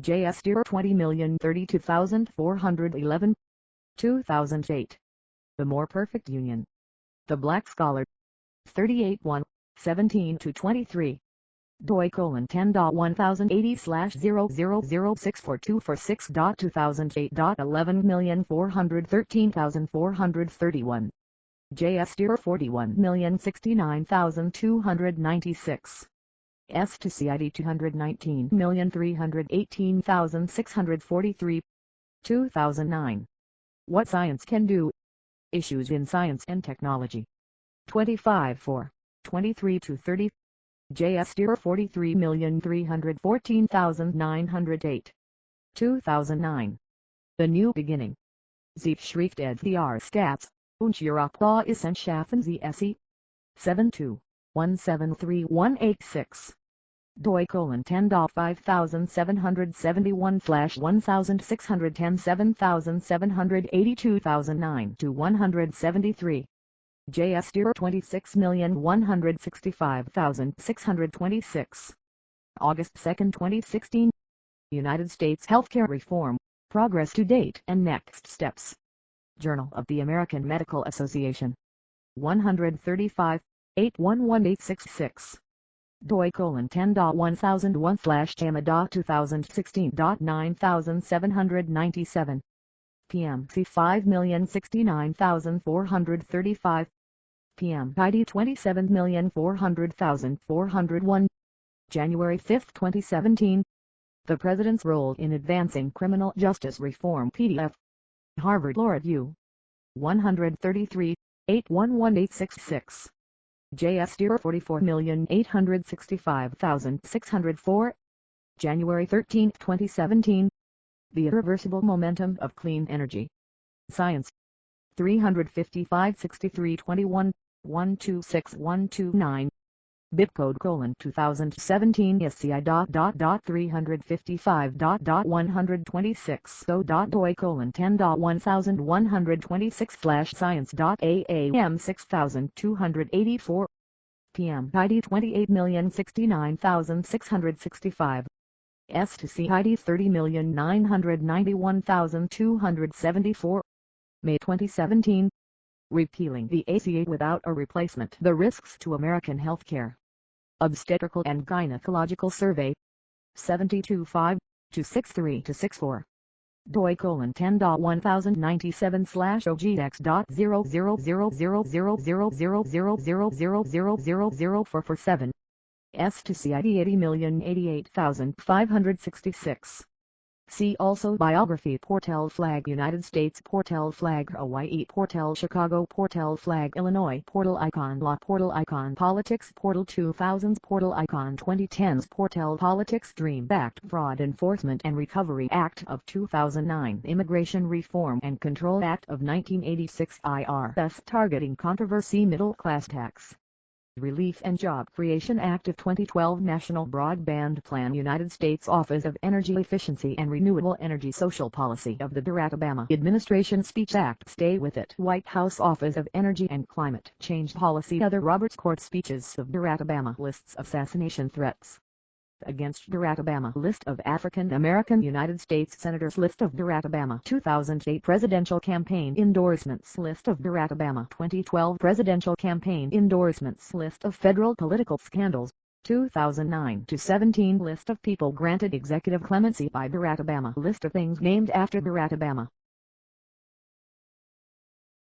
JS 20,032,411. 2008. The More Perfect Union. The Black Scholar. 38-1, 17-23. doi: 10.1080/000642446.2008. 11,413,431. JS 41,069,296. S to CID 219,318,643. 2009. What Science Can Do. Issues in Science and Technology. 25-4, 23-30. JS 43,314,908. 2009. The New Beginning. Sie schrift et die Stats, und ihre Wissenschaften sie se. 72-173186. doi: 10.5771/1610 7782,009-173. JS 26,165,626. August 2, 2016. United States Healthcare Reform, Progress to Date and Next Steps. Journal of the American Medical Association. 135, 811866. doi: 10.1011/JAMA.2016.9797. PM C 5,069,435. PM ID 27,400,401. January 5, 2017. The President's Role in Advancing Criminal Justice Reform PDF. Harvard Law Review. 133, 811866. JS 44,865,604. January 13, 2017. The Irreversible Momentum of Clean Energy. Science. 355-6321, 126129. Bitcode: 2017 SCI.355.126 doi: 10.1126/science.aam 6284. PM ID 28,069,665. S to C ID 30,991,274. May 2017. Repealing the ACA without a replacement: the risks to American healthcare. Obstetrical and Gynecological Survey. 72-5, 263-64. doi: 10.1097/OGX.0000000000000000447. S to CID 80,088,566. See also Biography: Portal flag United States, Portal flag Hawaii, Portal Chicago, Portal flag Illinois, Portal icon Law, Portal icon Politics, Portal 2000s, Portal icon 2010s, Portal Politics, Dream Act, Fraud Enforcement and Recovery Act of 2009, Immigration Reform and Control Act of 1986, IRS Targeting Controversy, Middle Class Tax Relief and Job Creation Act of 2012, National Broadband Plan, United States Office of Energy Efficiency and Renewable Energy, Social Policy of the Barack Obama Administration, Speech Act, Stay With It, White House Office of Energy and Climate Change Policy, other Roberts Court speeches of Barack Obama, lists of assassination threats against Barack Obama, list of African American United States Senators, list of Barack Obama 2008 presidential campaign endorsements, list of Barack Obama 2012 presidential campaign endorsements, list of federal political scandals, 2009-17, list of people granted executive clemency by Barack Obama, list of things named after Barack Obama.